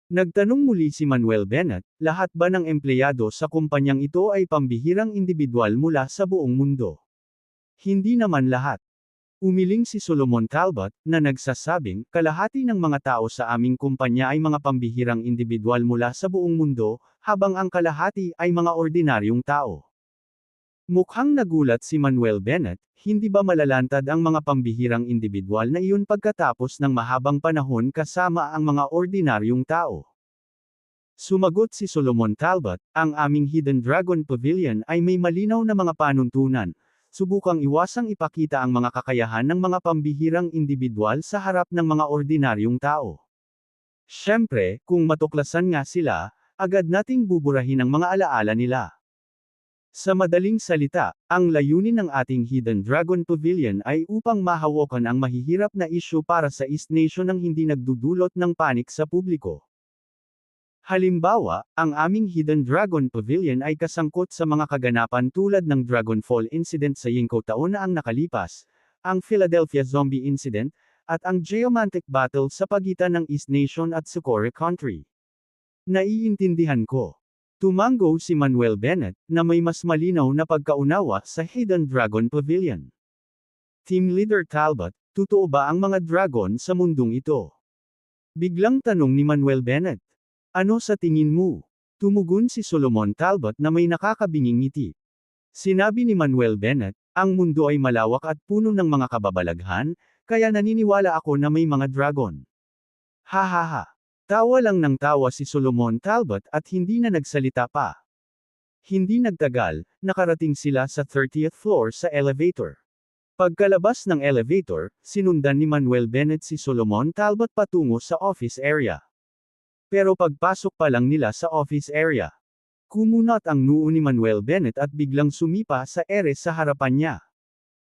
Nagtanong muli si Manuel Bennett, lahat ba ng empleyado sa kumpanyang ito ay pambihirang individual mula sa buong mundo? Hindi naman lahat. Umiling si Solomon Talbot, na nagsasabing, kalahati ng mga tao sa aming kumpanya ay mga pambihirang individual mula sa buong mundo, habang ang kalahati ay mga ordinaryong tao. Mukhang nagulat si Manuel Bennett, hindi ba malalantad ang mga pambihirang individual na iyon pagkatapos ng mahabang panahon kasama ang mga ordinaryong tao? Sumagot si Solomon Talbot, ang aming Hidden Dragon Pavilion ay may malinaw na mga panuntunan. Subukang iwasang ipakita ang mga kakayahan ng mga pambihirang individual sa harap ng mga ordinaryong tao. Siyempre, kung matuklasan nga sila, agad nating buburahin ang mga alaala nila. Sa madaling salita, ang layunin ng ating Hidden Dragon Pavilion ay upang mahawakan ang mahihirap na isyu para sa East Nation nang hindi nagdudulot ng panik sa publiko. Halimbawa, ang aming Hidden Dragon Pavilion ay kasangkot sa mga kaganapan tulad ng Dragonfall Incident sa Yingko taon na ang nakalipas, ang Philadelphia Zombie Incident, at ang Geomantic Battle sa pagitan ng East Nation at Socorro Country. Naiintindihan ko. Tumango si Manuel Bennett, na may mas malinaw na pagkaunawa sa Hidden Dragon Pavilion. Team Leader Talbot, totoo ba ang mga dragon sa mundong ito? Biglang tanong ni Manuel Bennett. Ano sa tingin mo? Tumugon si Solomon Talbot na may nakakabinging ngiti. Sinabi ni Manuel Bennett, ang mundo ay malawak at puno ng mga kababalaghan, kaya naniniwala ako na may mga dragon. Hahaha. Tawa lang ng tawa si Solomon Talbot at hindi na nagsalita pa. Hindi nagtagal, nakarating sila sa 30th floor sa elevator. Pagkalabas ng elevator, sinundan ni Manuel Bennett si Solomon Talbot patungo sa office area. Pero pagpasok pa lang nila sa office area, kumunat ang noo ni Manuel Bennett at biglang sumipa sa ere sa harapan niya.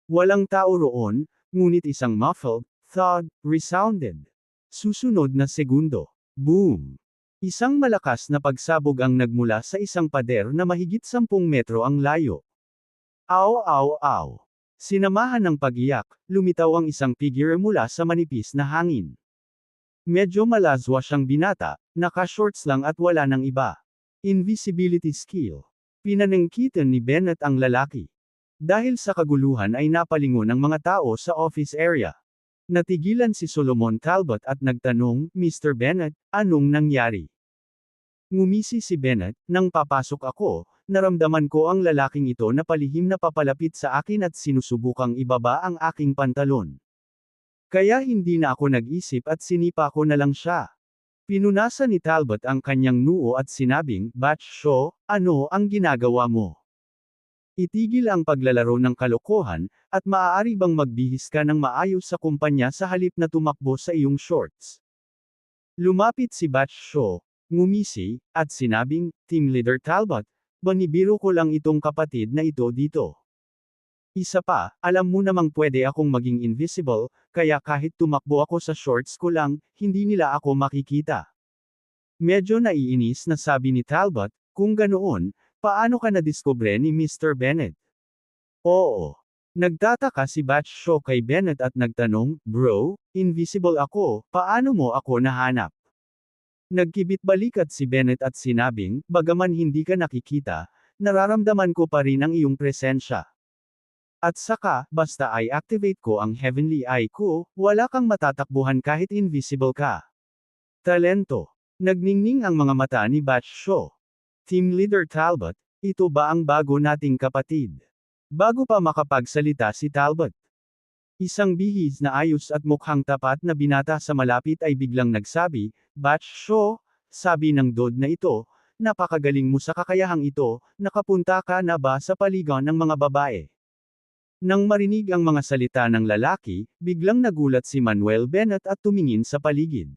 Walang tao roon, ngunit isang muffled thud resounded. Susunod na segundo. Boom! Isang malakas na pagsabog ang nagmula sa isang pader na mahigit 10 metro ang layo. Aw aw aw! Sinamahan ng pag-iyak, lumitaw ang isang figure mula sa manipis na hangin. Medyo malazwa siyang binata, naka-shorts lang at wala ng iba. Invisibility skill. Pinanengkitan ni Bennett ang lalaki. Dahil sa kaguluhan ay napalingon ang mga tao sa office area. Natigilan si Solomon Talbot at nagtanong, Mr. Bennett, anong nangyari? Ngumisi si Bennett, nang papasok ako, naramdaman ko ang lalaking ito na palihim na papalapit sa akin at sinusubukang ibaba ang aking pantalon. Kaya hindi na ako nag-isip at sinipa ko na lang siya. Pinunasan ni Talbot ang kanyang noo at sinabing, Batch Shaw, ano ang ginagawa mo? Itigil ang paglalaro ng kalokohan, at maaari bang magbihis ka ng maayos sa kumpanya sa halip na tumakbo sa iyong shorts? Lumapit si Batch Shaw, ngumisi, at sinabing, Team Leader Talbot, banibiro ko lang itong kapatid na ito dito. Isa pa, alam mo namang pwede akong maging invisible, kaya kahit tumakbo ako sa shorts ko lang, hindi nila ako makikita. Medyo naiinis na sabi ni Talbot, kung ganoon, paano ka nadiskubre ni Mr. Bennett? Oo. Nagtataka si Batch Shaw kay Bennett at nagtanong, Bro, invisible ako, paano mo ako nahanap? Nagkibit balikat si Bennett at sinabing, bagaman hindi ka nakikita, nararamdaman ko pa rin ang iyong presensya. At saka, basta i-activate ko ang heavenly eye ko, wala kang matatakbuhan kahit invisible ka. Talento. Nagningning ang mga mata ni Batch Shaw. Team Leader Talbot, ito ba ang bago nating kapatid? Bago pa makapagsalita si Talbot, isang bihis na ayos at mukhang tapat na binata sa malapit ay biglang nagsabi, Batch Shaw, sabi ng dod na ito, napakagaling mo sa kakayahang ito, nakapunta ka na ba sa paligan ng mga babae? Nang marinig ang mga salita ng lalaki, biglang nagulat si Manuel Bennett at tumingin sa paligid.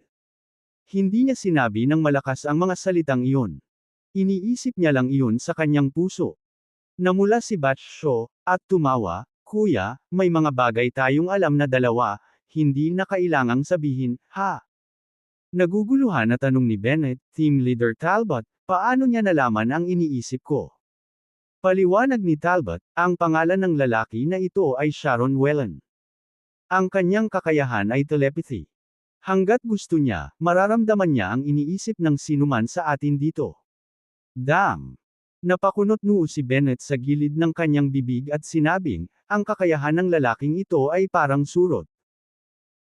Hindi niya sinabi ng malakas ang mga salitang iyon. Iniisip niya lang iyon sa kanyang puso. Namula si Batch Shaw, at tumawa, Kuya, may mga bagay tayong alam na dalawa, hindi na kailangang sabihin, ha? Naguguluhan na tanong ni Bennett, Team Leader Talbot, paano niya nalaman ang iniisip ko? Paliwanag ni Talbot, ang pangalan ng lalaki na ito ay Sharon Whelan. Ang kanyang kakayahan ay telepathy. Hanggat gusto niya, mararamdaman niya ang iniisip ng sinuman sa atin dito. Damn! Napakunot noo si Bennett sa gilid ng kanyang bibig at sinabing, ang kakayahan ng lalaking ito ay parang surot.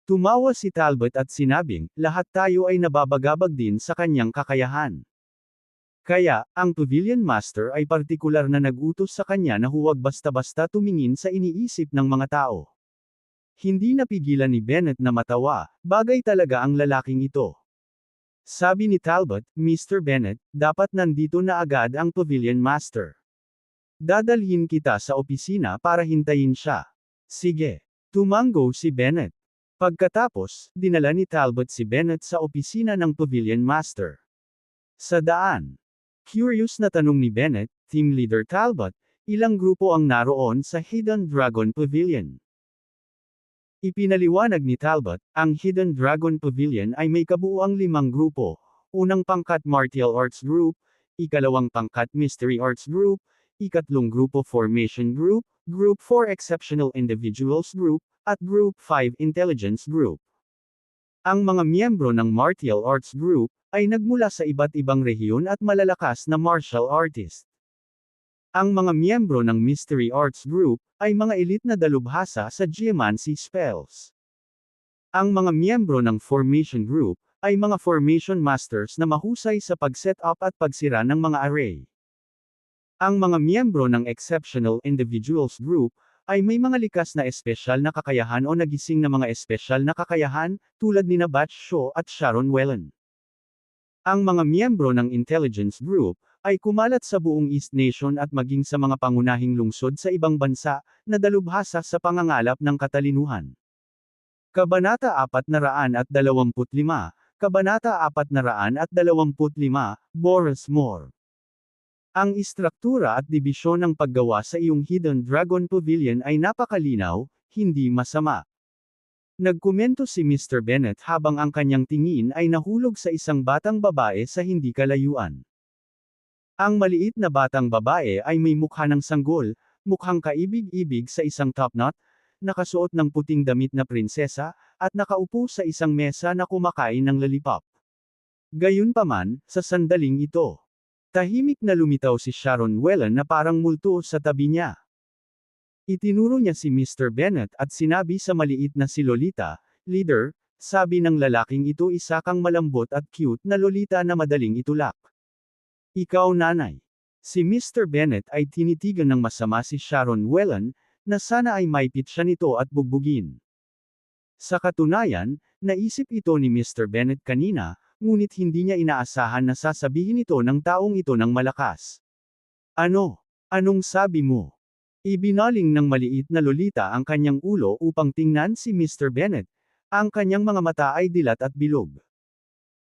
Tumawa si Talbot at sinabing, lahat tayo ay nababagabag din sa kanyang kakayahan. Kaya, ang Pavilion Master ay partikular na nag-utos sa kanya na huwag basta-basta tumingin sa iniisip ng mga tao. Hindi napigilan ni Bennett na matawa, bagay talaga ang lalaking ito. Sabi ni Talbot, Mr. Bennett, dapat nandito na agad ang Pavilion Master. Dadalhin kita sa opisina para hintayin siya. Sige. Tumango si Bennett. Pagkatapos, dinala ni Talbot si Bennett sa opisina ng Pavilion Master. Sa daan. Curious na tanong ni Bennett, Team Leader Talbot, ilang grupo ang naroon sa Hidden Dragon Pavilion? Ipinaliwanag ni Talbot, ang Hidden Dragon Pavilion ay may kabuuang 5 grupo. Unang pangkat Martial Arts Group, ikalawang pangkat Mystery Arts Group, ikatlong grupo Formation Group, Group 4 Exceptional Individuals Group, at Group 5 Intelligence Group. Ang mga miyembro ng Martial Arts Group ay nagmula sa iba't ibang rehiyon at malalakas na martial artist. Ang mga miyembro ng Mystery Arts Group ay mga elite na dalubhasa sa geomancy spells. Ang mga miyembro ng Formation Group ay mga formation masters na mahusay sa pag-set up at pagsira ng mga array. Ang mga miyembro ng Exceptional Individuals Group ay may mga likas na espesyal na kakayahan o nagising na mga espesyal na kakayahan, tulad nina Batch Shaw at Sharon Whelan. Ang mga miyembro ng Intelligence Group ay kumalat sa buong East Nation at maging sa mga pangunahing lungsod sa ibang bansa, na dalubhasa sa pangangalap ng katalinuhan. Kabanata 425, Kabanata 425, Boris Moore. Ang istruktura at dibisyon ng paggawa sa iyong Hidden Dragon Pavilion ay napakalinaw, hindi masama. Nagkomento si Mr. Bennet habang ang kanyang tingin ay nahulog sa isang batang babae sa hindi kalayuan. Ang maliit na batang babae ay may mukha ng sanggol, mukhang kaibig-ibig sa isang topknot, nakasuot ng puting damit na prinsesa, at nakaupo sa isang mesa na kumakain ng lollipop. Gayunpaman, sa sandaling ito, tahimik na lumitaw si Sharon Whelan na parang multo sa tabi niya. Itinuro niya si Mr. Bennet at sinabi sa maliit na si Lolita, "Leader," sabi ng lalaking ito, "isa kang malambot at cute na Lolita na madaling itulak." "Ikaw, nanay." Si Mr. Bennet ay tinitigan ng masama si Sharon Whelan, na sana ay maipit siya nito at bugbugin. Sa katunayan, naisip ito ni Mr. Bennet kanina, ngunit hindi niya inaasahan na sasabihin ito ng taong ito ng malakas. "Ano? Anong sabi mo?" Ibinaling ng maliit na Lolita ang kanyang ulo upang tingnan si Mr. Bennet. Ang kanyang mga mata ay dilat at bilog.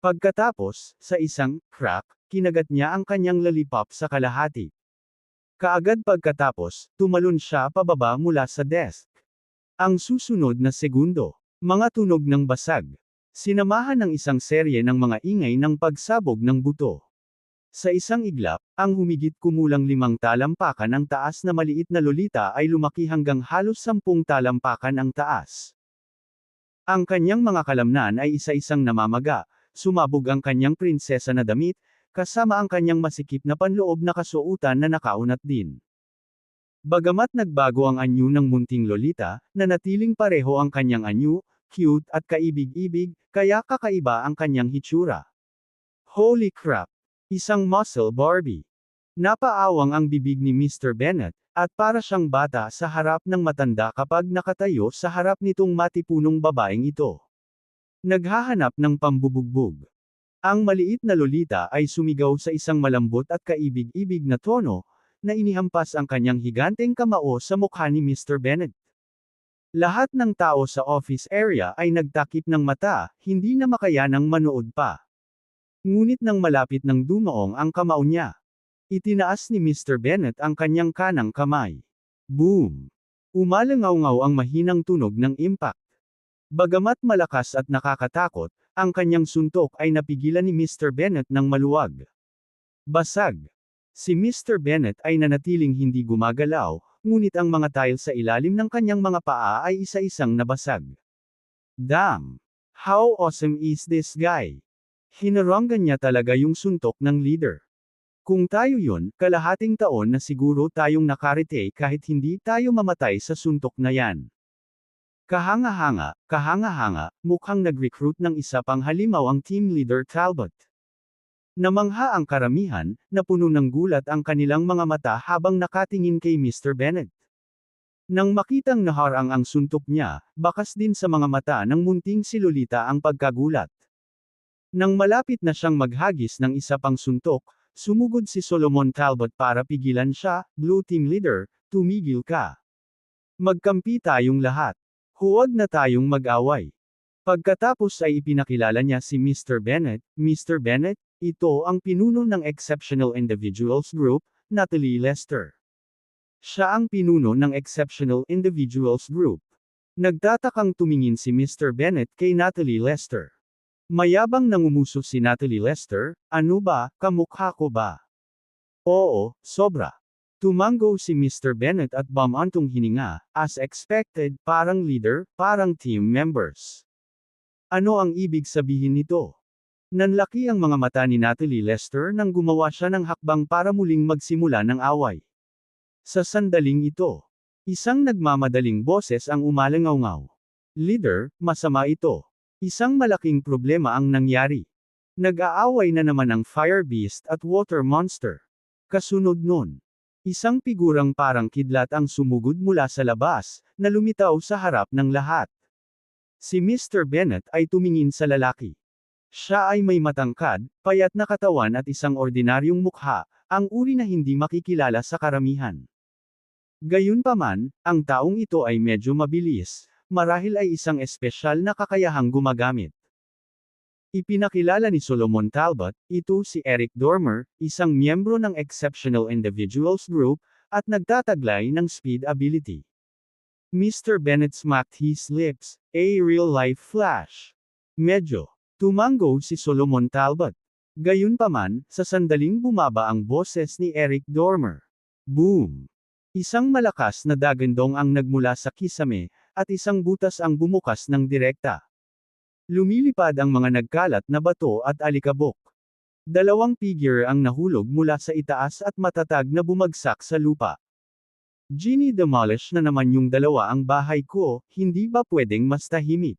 Pagkatapos, sa isang crack, kinagat niya ang kanyang lollipop sa kalahati. Kaagad pagkatapos, tumalon siya pababa mula sa desk. Ang susunod na segundo, mga tunog ng basag. Sinamahan ng isang serye ng mga ingay ng pagsabog ng buto. Sa isang iglap, ang humigit kumulang 5 talampakan ang taas na maliit na Lolita ay lumaki hanggang halos 10 talampakan ang taas. Ang kanyang mga kalamnan ay isa-isang namamaga, sumabog ang kanyang prinsesa na damit, kasama ang kanyang masikip na panloob na kasuotan na nakaunat din. Bagamat nagbago ang anyo ng munting Lolita, nanatiling pareho ang kanyang anyo, cute at kaibig-ibig, kaya kakaiba ang kanyang hitsura. Holy crap! Isang muscle Barbie. Napaawang ang bibig ni Mr. Bennet, at para siyang bata sa harap ng matanda kapag nakatayo sa harap nitong matipunong babaeng ito. Naghahanap ng pambubugbog. Ang maliit na Lolita ay sumigaw sa isang malambot at kaibig-ibig na tono, na inihampas ang kanyang higanteng kamao sa mukha ni Mr. Bennet. Lahat ng tao sa office area ay nagtakip ng mata, hindi na makayanang manood pa. Ngunit nang malapit ng dumaong ang kamao niya, itinaas ni Mr. Bennet ang kanyang kanang kamay. Boom! Umalangaw-ngaw ang mahinang tunog ng impact. Bagamat malakas at nakakatakot, ang kanyang suntok ay napigilan ni Mr. Bennet ng maluwag. Basag! Si Mr. Bennet ay nanatiling hindi gumagalaw, ngunit ang mga tile sa ilalim ng kanyang mga paa ay isa-isang nabasag. Damn! How awesome is this guy? Hinaranggan niya talaga yung suntok ng leader. Kung tayo yun, kalahating taon na siguro tayong nakarete kahit hindi tayo mamatay sa suntok na yan. Kahanga-hanga, mukhang nag-recruit ng isa pang halimaw ang team leader Talbot. Namangha ang karamihan, napuno ng gulat ang kanilang mga mata habang nakatingin kay Mr. Bennet. Nang makitang naharang ang suntok niya, bakas din sa mga mata ng munting si Lolita ang pagkagulat. Nang malapit na siyang maghagis ng isa pang suntok, sumugod si Solomon Talbot para pigilan siya. "Blue Team Leader, tumigil ka. Magkampi tayong lahat. Huwag na tayong mag-away." Pagkatapos ay ipinakilala niya si Mr. Bennet. "Mr. Bennet, ito ang pinuno ng Exceptional Individuals Group, Natalie Lester." Siya ang pinuno ng Exceptional Individuals Group. Nagtatakang tumingin si Mr. Bennet kay Natalie Lester. Mayabang nangumuso si Natalie Lester, "Ano ba, kamukha ko ba?" "Oo, sobra." Tumango si Mr. Bennet at bumantong hininga, "As expected, parang leader, parang team members." "Ano ang ibig sabihin nito?" Nanlaki ang mga mata ni Natalie Lester nang gumawa siya ng hakbang para muling magsimula ng away. Sa sandaling ito, isang nagmamadaling boses ang umalangaw-ngaw. "Leader, masama ito. Isang malaking problema ang nangyari. Nag-aaway na naman ang Fire Beast at Water Monster." Kasunod nun, Isang figurang parang kidlat ang sumugod mula sa labas, na lumitaw sa harap ng lahat. Si Mr. Bennet ay tumingin sa lalaki. Siya ay may matangkad, payat na katawan at isang ordinaryong mukha, ang uri na hindi makikilala sa karamihan. Gayunpaman, ang taong ito ay medyo mabilis, marahil ay isang espesyal na kakayahang gumagamit. Ipinakilala ni Solomon Talbot, ito si Eric Dormer, isang miyembro ng Exceptional Individuals Group, at nagtataglay ng speed ability. Mr. Bennet smacked his lips, a real-life flash. Medyo tumango si Solomon Talbot. Gayunpaman, sa sandaling bumaba ang boses ni Eric Dormer. Boom! Isang malakas na dagandong ang nagmula sa kisame, at isang butas ang bumukas ng direkta. Lumilipad ang mga nagkalat na bato at alikabok. Dalawang figure ang nahulog mula sa itaas at matatag na bumagsak sa lupa. Ginny demolish na naman yung dalawa ang bahay ko, hindi ba pwedeng mas tahimik?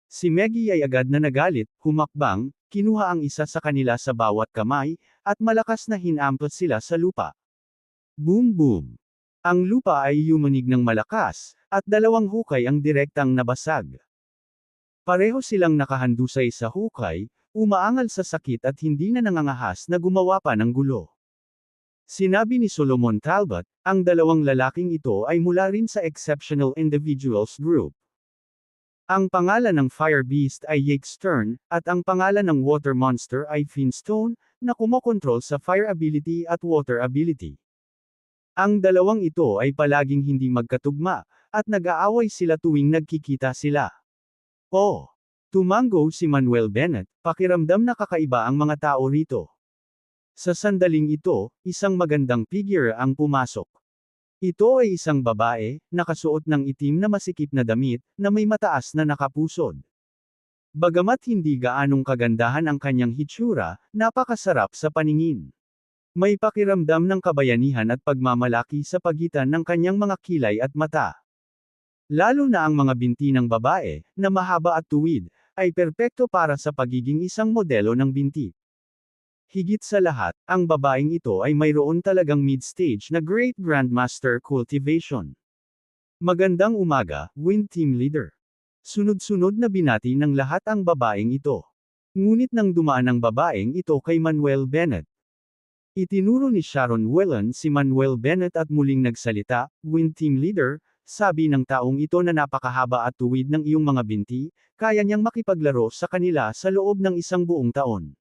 Si Maggie ay agad na nagalit, humakbang, kinuha ang isa sa kanila sa bawat kamay, at malakas na hinampas sila sa lupa. Boom boom! Ang lupa ay yumanig ng malakas, at dalawang hukay ang direktang nabasag. Pareho silang nakahandusay sa hukay, umaangal sa sakit at hindi na nangangahas na gumawa pa ng gulo. Sinabi ni Solomon Talbot, ang dalawang lalaking ito ay mula rin sa Exceptional Individuals Group. Ang pangalan ng Fire Beast ay Jake Stern, at ang pangalan ng Water Monster ay Finstone, na kumokontrol sa fire ability at water ability. Ang dalawang ito ay palaging hindi magkatugma, at nag-aaway sila tuwing nagkikita sila. Oh! Tumango si Manuel Bennet, pakiramdam na kakaiba ang mga tao rito. Sa sandaling ito, isang magandang figure ang pumasok. Ito ay isang babae, nakasuot ng itim na masikip na damit, na may mataas na nakapusod. Bagamat hindi gaanong kagandahan ang kanyang hitsura, napakasarap sa paningin. May pakiramdam ng kabayanihan at pagmamalaki sa pagitan ng kanyang mga kilay at mata. Lalo na ang mga binti ng babae, na mahaba at tuwid, ay perpekto para sa pagiging isang modelo ng binti. Higit sa lahat, ang babaeng ito ay mayroon talagang mid-stage na Great Grandmaster cultivation. Magandang umaga, Wind Team Leader. Sunod-sunod na binati ng lahat ang babaeng ito. Ngunit nang dumaan ang babaeng ito kay Manuel Bennet. Itinuro ni Sharon Whelan si Manuel Bennet at muling nagsalita, Wind Team Leader, sabi ng taong ito na napakahaba at tuwid ng iyong mga binti, kaya niyang makipaglaro sa kanila sa loob ng isang buong taon.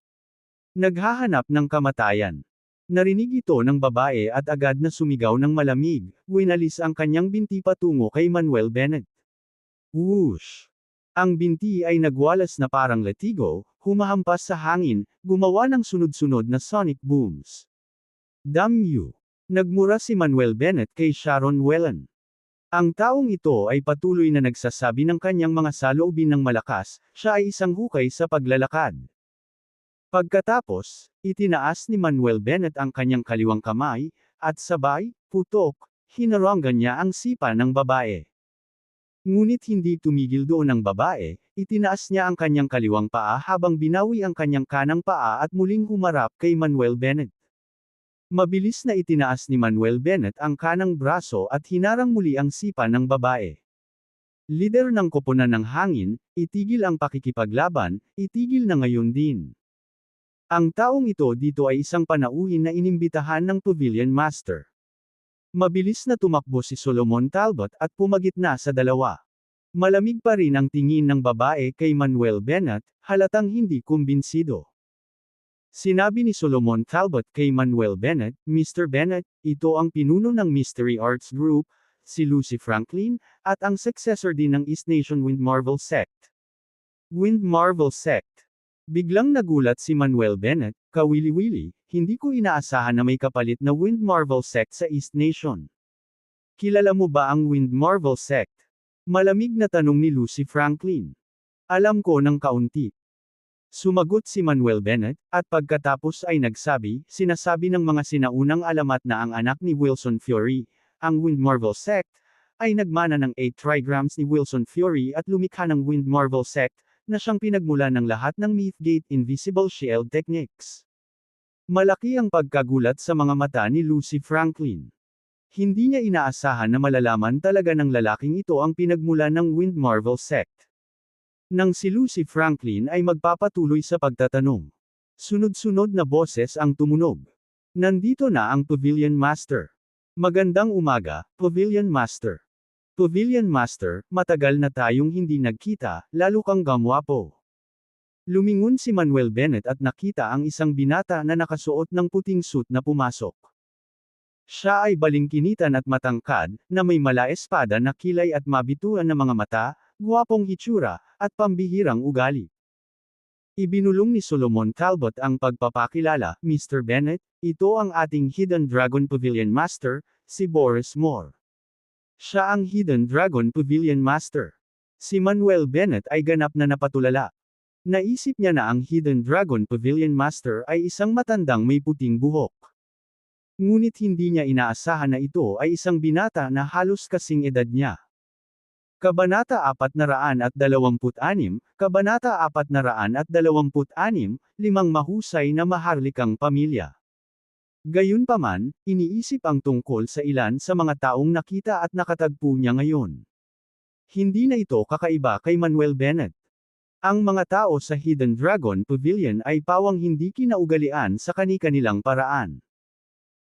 Naghahanap ng kamatayan. Narinig ito ng babae at agad na sumigaw ng malamig, winalis ang kanyang binti patungo kay Manuel Bennet. Whoosh! Ang binti ay nagwalas na parang latigo, humahampas sa hangin, gumawa ng sunod-sunod na sonic booms. Damn you! Nagmura si Manuel Bennet kay Sharon Whelan. Ang taong ito ay patuloy na nagsasabi ng kanyang mga saloobin ng malakas, siya ay isang hukay sa paglalakad. Pagkatapos, itinaas ni Manuel Bennet ang kanyang kaliwang kamay, at sabay, putok, hinaranggan niya ang sipa ng babae. Ngunit hindi tumigil doon ang babae, itinaas niya ang kanyang kaliwang paa habang binawi ang kanyang kanang paa at muling humarap kay Manuel Bennet. Mabilis na itinaas ni Manuel Bennet ang kanang braso at hinarang muli ang sipa ng babae. Lider ng koponan ng hangin, itigil ang pakikipaglaban, itigil na ngayon din. Ang taong ito dito ay isang panauhin na inimbitahan ng Pavilion Master. Mabilis na tumakbo si Solomon Talbot at pumagitna sa dalawa. Malamig pa rin ang tingin ng babae kay Manuel Bennet, halatang hindi kumbinsido. Sinabi ni Solomon Talbot kay Manuel Bennet, Mr. Bennet, ito ang pinuno ng Mystery Arts Group, si Lucy Franklin, at ang successor din ng East Nation Wind Marvel Sect. Wind Marvel Sect. Biglang nagulat si Manuel Bennet, kawili-wili, hindi ko inaasahan na may kapalit na Wind Marvel Sect sa East Nation. Kilala mo ba ang Wind Marvel Sect? Malamig na tanong ni Lucy Franklin. Alam ko ng kaunti. Sumagot si Manuel Bennet, at pagkatapos ay sinasabi ng mga sinaunang alamat na ang anak ni Wilson Fury, ang Wind Marvel Sect, ay nagmana ng 8 trigrams ni Wilson Fury at lumikha ng Wind Marvel Sect, na siyang pinagmulan ng lahat ng Mythgate Invisible Shield Techniques. Malaki ang pagkagulat sa mga mata ni Lucy Franklin. Hindi niya inaasahan na malalaman talaga ng lalaking ito ang pinagmulan ng Wind Marvel sect. Nang si Lucy Franklin ay magpapatuloy sa pagtatanong. Sunod-sunod na boses ang tumunog. Nandito na ang Pavilion Master. Magandang umaga, Pavilion Master. Pavilion Master, matagal na tayong hindi nagkita, lalo kang gamwapo. Lumingon si Manuel Bennett at nakita ang isang binata na nakasuot ng puting suit na pumasok. Siya ay balingkinitan at matangkad, na may mala-espada na kilay at mabituan na mga mata, guwapong hitsura, at pambihirang ugali. Ibinulong ni Solomon Talbot ang pagpapakilala, Mr. Bennett, ito ang ating Hidden Dragon Pavilion Master, si Boris Moore. Siya ang Hidden Dragon Pavilion Master. Si Manuel Bennett ay ganap na napatulala. Naisip niya na ang Hidden Dragon Pavilion Master ay isang matandang may puting buhok. Ngunit hindi niya inaasahan na ito ay isang binata na halos kasing edad niya. Kabanata 426, Kabanata 426, limang mahusay na maharlikang pamilya. Gayunpaman, iniisip ang tungkol sa ilan sa mga taong nakita at nakatagpo niya ngayon. Hindi na ito kakaiba kay Manuel Bennett. Ang mga tao sa Hidden Dragon Pavilion ay pawang hindi kinaugalian sa kani-kanilang paraan.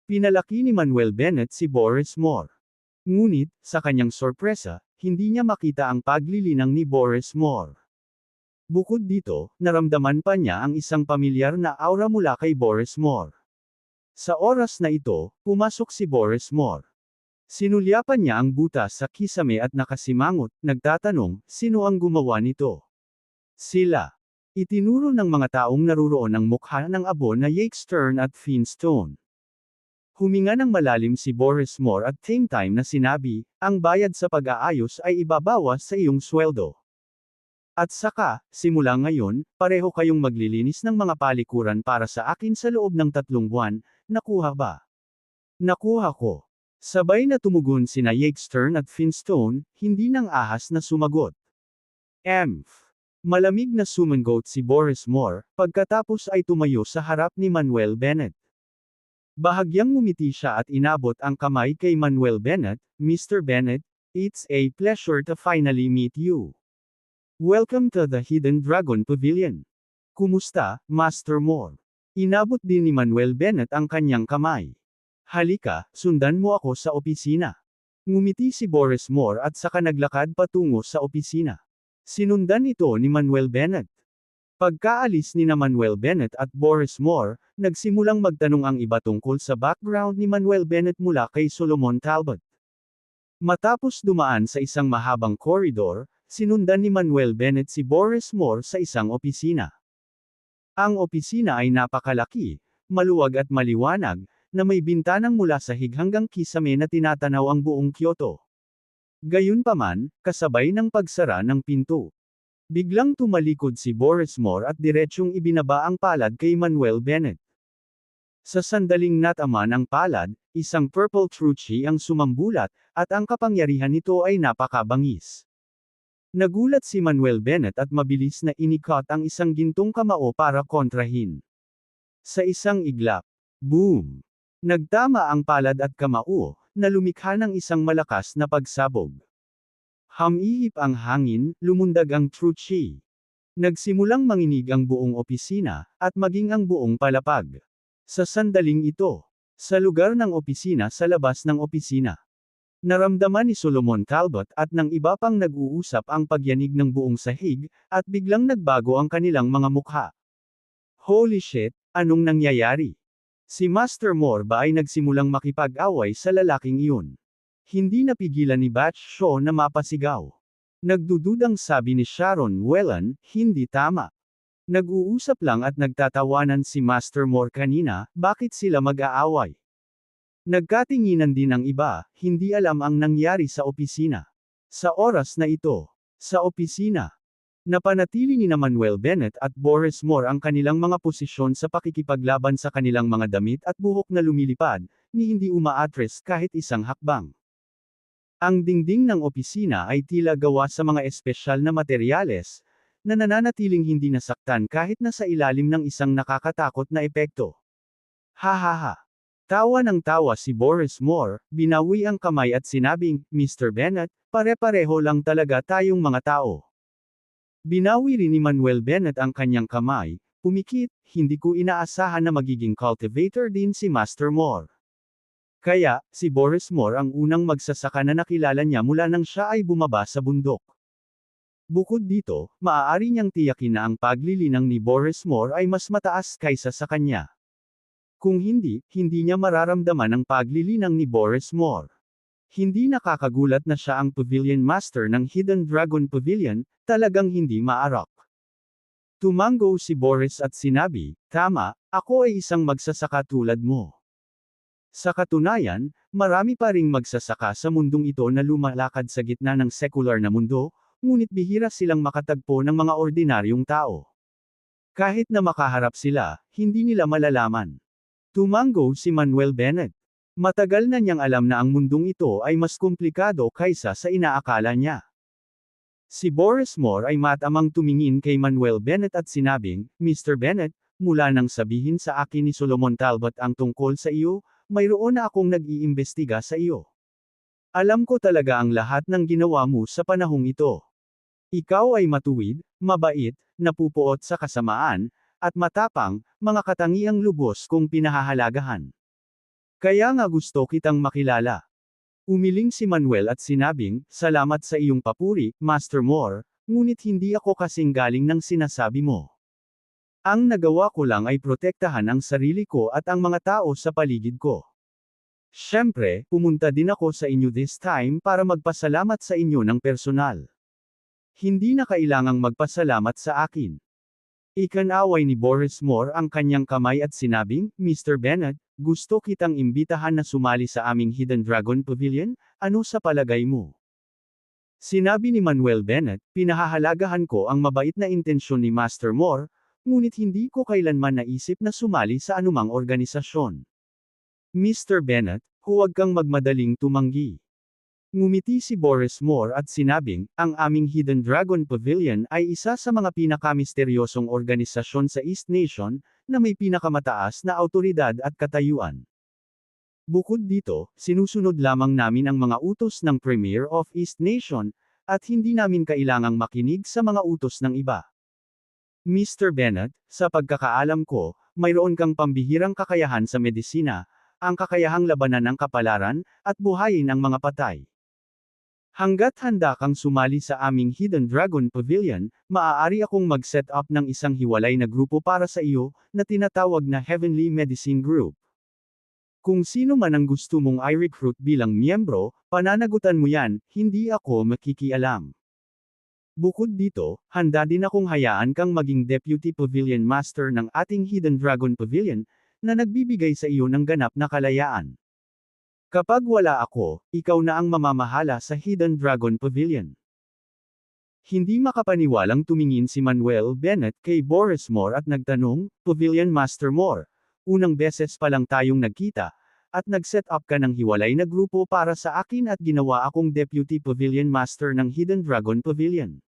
Pinalaki ni Manuel Bennett si Boris Moore. Ngunit, sa kanyang sorpresa, hindi niya makita ang paglilinang ni Boris Moore. Bukod dito, naramdaman pa niya ang isang pamilyar na aura mula kay Boris Moore. Sa oras na ito, pumasok si Boris Moore. Sinulyapan niya ang butas sa kisame at nakasimangot, nagtatanong, sino ang gumawa nito? Sila. Itinuro ng mga taong naruroon ang mukha ng abo na Jake Stern at Finstone. Huminga ng malalim si Boris Moore at same time na sinabi, ang bayad sa pag-aayos ay ibabawas sa iyong sweldo. At saka, simula ngayon, pareho kayong maglilinis ng mga palikuran para sa akin sa loob ng 3 buwan, nakuha ba? Nakuha ko. Sabay na tumugon sina Jake Stern at Finstone, hindi nang ahas na sumagot. Malamig na sumangot si Boris Moore, pagkatapos ay tumayo sa harap ni Manuel Bennett. Bahagyang ngumiti siya at inabot ang kamay kay Manuel Bennett, Mr. Bennett, it's a pleasure to finally meet you. Welcome to the Hidden Dragon Pavilion. Kumusta, Master Moore? Inabot din ni Manuel Bennett ang kanyang kamay. Halika, sundan mo ako sa opisina. Ngumiti si Boris Moore at saka naglakad patungo sa opisina. Sinundan ito ni Manuel Bennett. Pagkaalis ni Manuel Bennett at Boris Moore, nagsimulang magtanong ang iba tungkol sa background ni Manuel Bennett mula kay Solomon Talbot. Matapos dumaan sa isang mahabang koridor, sinundan ni Manuel Bennett si Boris Moore sa isang opisina. Ang opisina ay napakalaki, maluwag at maliwanag, na may bintanang mula sahig hanggang kisame na tinatanaw ang buong Kyoto. Gayunpaman, kasabay ng pagsara ng pinto. Biglang tumalikod si Boris Moore at diretsyong ibinaba ang palad kay Manuel Bennett. Sa sandaling nataman ang palad, isang purple truchi ang sumambulat, at ang kapangyarihan nito ay napakabangis. Nagulat si Manuel Bennett at mabilis na inikot ang isang gintong kamao para kontrahin. Sa isang iglap, boom! Nagtama ang palad at kamao, na lumikha ng isang malakas na pagsabog. Humihip ang hangin, lumundag ang truchi. Nagsimulang manginig ang buong opisina, at maging ang buong palapag. Sa sandaling ito, sa lugar ng opisina sa labas ng opisina. Naramdaman ni Solomon Talbot at ng iba pang nag-uusap ang pagyanig ng buong sahig, at biglang nagbago ang kanilang mga mukha. Holy shit, anong nangyayari? Si Master Moore ba ay nagsimulang makipag-away sa lalaking iyon? Hindi napigilan ni Batch Shaw na mapasigaw. Nagdududang sabi ni Sharon Whelan, hindi tama. Nag-uusap lang at nagtatawanan si Master Moore kanina, bakit sila mag-aaway? Nagkatinginan din ang iba, hindi alam ang nangyari sa opisina. Sa oras na ito, sa opisina, napanatili ni Manuel Bennett at Boris Moore ang kanilang mga posisyon sa pakikipaglaban sa kanilang mga damit at buhok na lumilipad, ni hindi umaatres kahit isang hakbang. Ang dingding ng opisina ay tila gawa sa mga espesyal na materyales, na nananatiling hindi nasaktan kahit nasa ilalim ng isang nakakatakot na epekto. Ha ha ha. Tawa ng tawa si Boris Moore, binawi ang kamay at sinabing, Mr. Bennett, pare-pareho lang talaga tayong mga tao. Binawi rin ni Manuel Bennett ang kanyang kamay, pumikit, hindi ko inaasahan na magiging cultivator din si Master Moore. Kaya, si Boris Moore ang unang magsasaka na nakilala niya mula nang siya ay bumaba sa bundok. Bukod dito, maaari niyang tiyakin na ang paglilinang ni Boris Moore ay mas mataas kaysa sa kanya. Kung hindi, hindi niya mararamdaman ang paglilinang ni Boris Moore. Hindi nakakagulat na siya ang Pavilion Master ng Hidden Dragon Pavilion, talagang hindi maarak. Tumango si Boris at sinabi, tama, ako ay isang magsasaka tulad mo. Sa katunayan, marami pa ring magsasaka sa mundong ito na lumalakad sa gitna ng sekular na mundo, ngunit bihira silang makatagpo ng mga ordinaryong tao. Kahit na makaharap sila, hindi nila malalaman. Tumango si Manuel Bennett. Matagal na niyang alam na ang mundong ito ay mas komplikado kaysa sa inaakala niya. Si Boris Moore ay matamang tumingin kay Manuel Bennett at sinabing, Mr. Bennett, mula nang sabihin sa akin ni Solomon Talbot ang tungkol sa iyo, mayroon na akong nag-iimbestiga sa iyo. Alam ko talaga ang lahat ng ginawa mo sa panahong ito. Ikaw ay matuwid, mabait, napupuot sa kasamaan, at matapang, mga katangiang lubos kong pinahahalagahan. Kaya nga gusto kitang makilala. Umiling si Manuel at sinabing, salamat sa iyong papuri, Master Moore, ngunit hindi ako kasing galing ng sinasabi mo. Ang nagawa ko lang ay protektahan ang sarili ko at ang mga tao sa paligid ko. Siyempre, pumunta din ako sa inyo this time para magpasalamat sa inyo ng personal. Hindi na kailangang magpasalamat sa akin. Ikanaway ni Boris Moore ang kanyang kamay at sinabing, Mr. Bennett, gusto kitang imbitahan na sumali sa aming Hidden Dragon Pavilion, ano sa palagay mo? Sinabi ni Manuel Bennett, pinahahalagahan ko ang mabait na intensyon ni Master Moore, ngunit hindi ko kailanman naisip na sumali sa anumang organisasyon. Mr. Bennett, huwag kang magmadaling tumanggi. Ngumiti si Boris Moore at sinabing, ang aming Hidden Dragon Pavilion ay isa sa mga pinakamisteryosong organisasyon sa East Nation, na may pinakamataas na awtoridad at katayuan. Bukod dito, sinusunod lamang namin ang mga utos ng Premier of East Nation, at hindi namin kailangang makinig sa mga utos ng iba. Mr. Bennett, sa pagkakaalam ko, mayroon kang pambihirang kakayahan sa medisina, ang kakayahang labanan ang kapalaran, at buhayin ang mga patay. Hanggat handa kang sumali sa aming Hidden Dragon Pavilion, maaari akong mag-set up ng isang hiwalay na grupo para sa iyo, na tinatawag na Heavenly Medicine Group. Kung sino man ang gusto mong i-recruit bilang miyembro, pananagutan mo yan, hindi ako makikialam. Bukod dito, handa din akong hayaan kang maging Deputy Pavilion Master ng ating Hidden Dragon Pavilion, na nagbibigay sa iyo ng ganap na kalayaan. Kapag wala ako, ikaw na ang mamamahala sa Hidden Dragon Pavilion. Hindi makapaniwalang tumingin si Manuel Bennett kay Boris Moore at nagtanong, Pavilion Master Moore, unang beses pa lang tayong nagkita, at nag-set up ka ng hiwalay na grupo para sa akin at ginawa akong Deputy Pavilion Master ng Hidden Dragon Pavilion.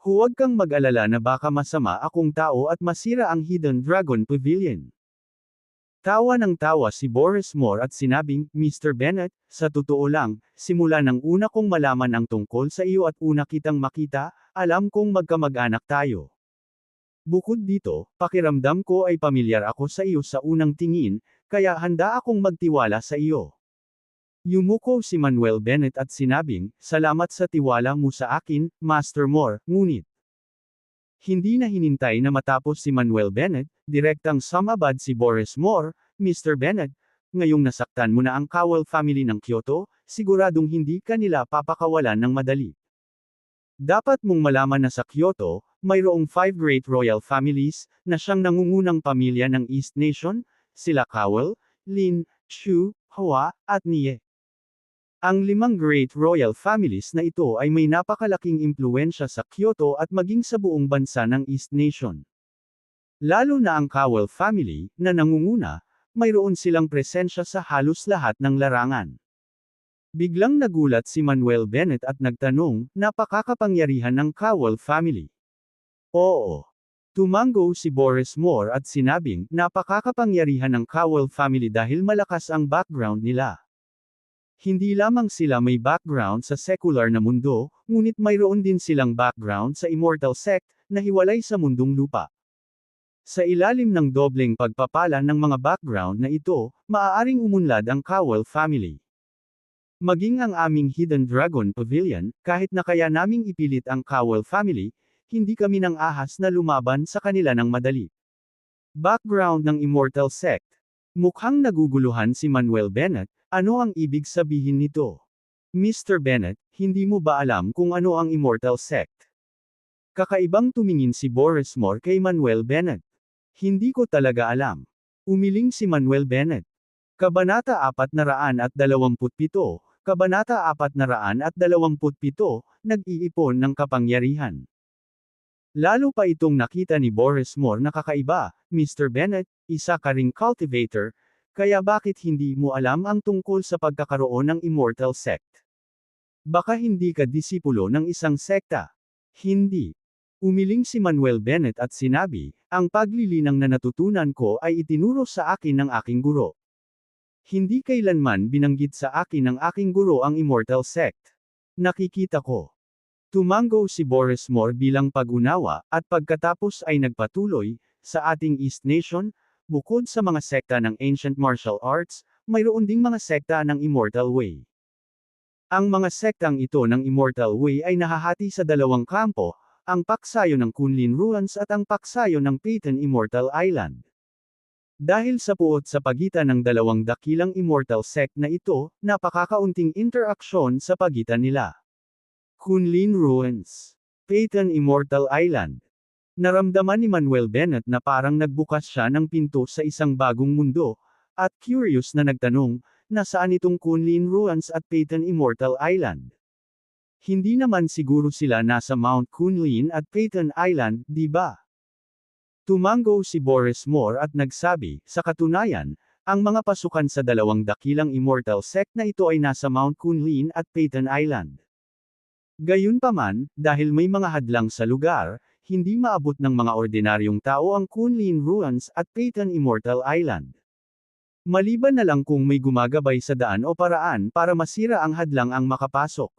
Huwag kang mag-alala na baka masama akong tao at masira ang Hidden Dragon Pavilion. Tawa ng tawa si Boris Moore at sinabing, Mr. Bennett, sa totoo lang, simula nang una kong malaman ang tungkol sa iyo at una kitang makita, alam kong magkamag-anak tayo. Bukod dito, pakiramdam ko ay pamilyar ako sa iyo sa unang tingin, kaya handa akong magtiwala sa iyo. Yumuko si Manuel Bennett at sinabing, salamat sa tiwala mo sa akin, Master Moore, ngunit. Hindi na hinintay na matapos si Manuel Bennett, direktang sumabad si Boris Moore, Mr. Bennett, ngayong nasaktan mo na ang Cowell family ng Kyoto, siguradong hindi ka nila papakawalan ng madali. Dapat mong malaman na sa Kyoto, mayroong 5 great royal families, na siyang nangungunang pamilya ng East Nation, sila Cowell, Lin, Chu, Hua, at Nie. Ang 5 great royal families na ito ay may napakalaking impluensya sa Kyoto at maging sa buong bansa ng East Nation. Lalo na ang Cowell family, na nangunguna, mayroon silang presensya sa halos lahat ng larangan. Biglang nagulat si Manuel Bennett at nagtanong, napakakapangyarihan ng Cowell family. Oo. Tumango si Boris Moore at sinabing, napakakapangyarihan ng Cowell family dahil malakas ang background nila. Hindi lamang sila may background sa secular na mundo, ngunit mayroon din silang background sa immortal sect, na hiwalay sa mundong lupa. Sa ilalim ng dobleng pagpapala ng mga background na ito, maaaring umunlad ang Cowell family. Maging ang aming Hidden Dragon Pavilion, kahit na kaya naming ipilit ang Cowell family, hindi kami nang ahas na lumaban sa kanila ng madali. Background ng Immortal Sect. Mukhang naguguluhan si Manuel Bennett, ano ang ibig sabihin nito? Mr. Bennett, hindi mo ba alam kung ano ang Immortal Sect? Kakaibang tumingin si Boris Moore kay Manuel Bennett. Hindi ko talaga alam. Umiling si Manuel Bennett. Kabanata 427, Kabanata 427, Nag-iipon ng kapangyarihan. Lalo pa itong nakita ni Boris Moore na kakaiba, Mr. Bennett, isa ka ring cultivator, kaya bakit hindi mo alam ang tungkol sa pagkakaroon ng Immortal Sect? Baka hindi ka disipulo ng isang sekta. Hindi. Umiling si Manuel Bennett at sinabi, ang paglilinang na natutunan ko ay itinuro sa akin ng aking guro. Hindi kailanman binanggit sa akin ng aking guro ang Immortal Sect. Nakikita ko. Tumango si Boris Moore bilang pag-unawa, at pagkatapos ay nagpatuloy, sa ating East Nation, bukod sa mga sekta ng ancient martial arts, mayroon ding mga sekta ng Immortal Way. Ang mga sektang ito ng Immortal Way ay nahahati sa dalawang kampo, ang paksayo ng Kunlun Ruins at ang paksayo ng Peyton Immortal Island. Dahil sa puot sa pagitan ng dalawang dakilang Immortal Sect na ito, napakakaunting interaksyon sa pagitan nila. Kunlun Ruins. Peyton Immortal Island. Naramdaman ni Manuel Bennett na parang nagbukas siya ng pinto sa isang bagong mundo, at curious na nagtanong, nasaan itong Kunlun Ruins at Peyton Immortal Island? Hindi naman siguro sila nasa Mount Kunlun at Peyton Island, di ba? Tumango si Boris Moore at nagsabi, sa katunayan, ang mga pasukan sa dalawang dakilang Immortal Sect na ito ay nasa Mount Kunlun at Peyton Island. Gayunpaman, dahil may mga hadlang sa lugar, hindi maabot ng mga ordinaryong tao ang Kunlun Ruins at Peyton Immortal Island. Maliban na lang kung may gumagabay sa daan o paraan para masira ang hadlang ang makapasok.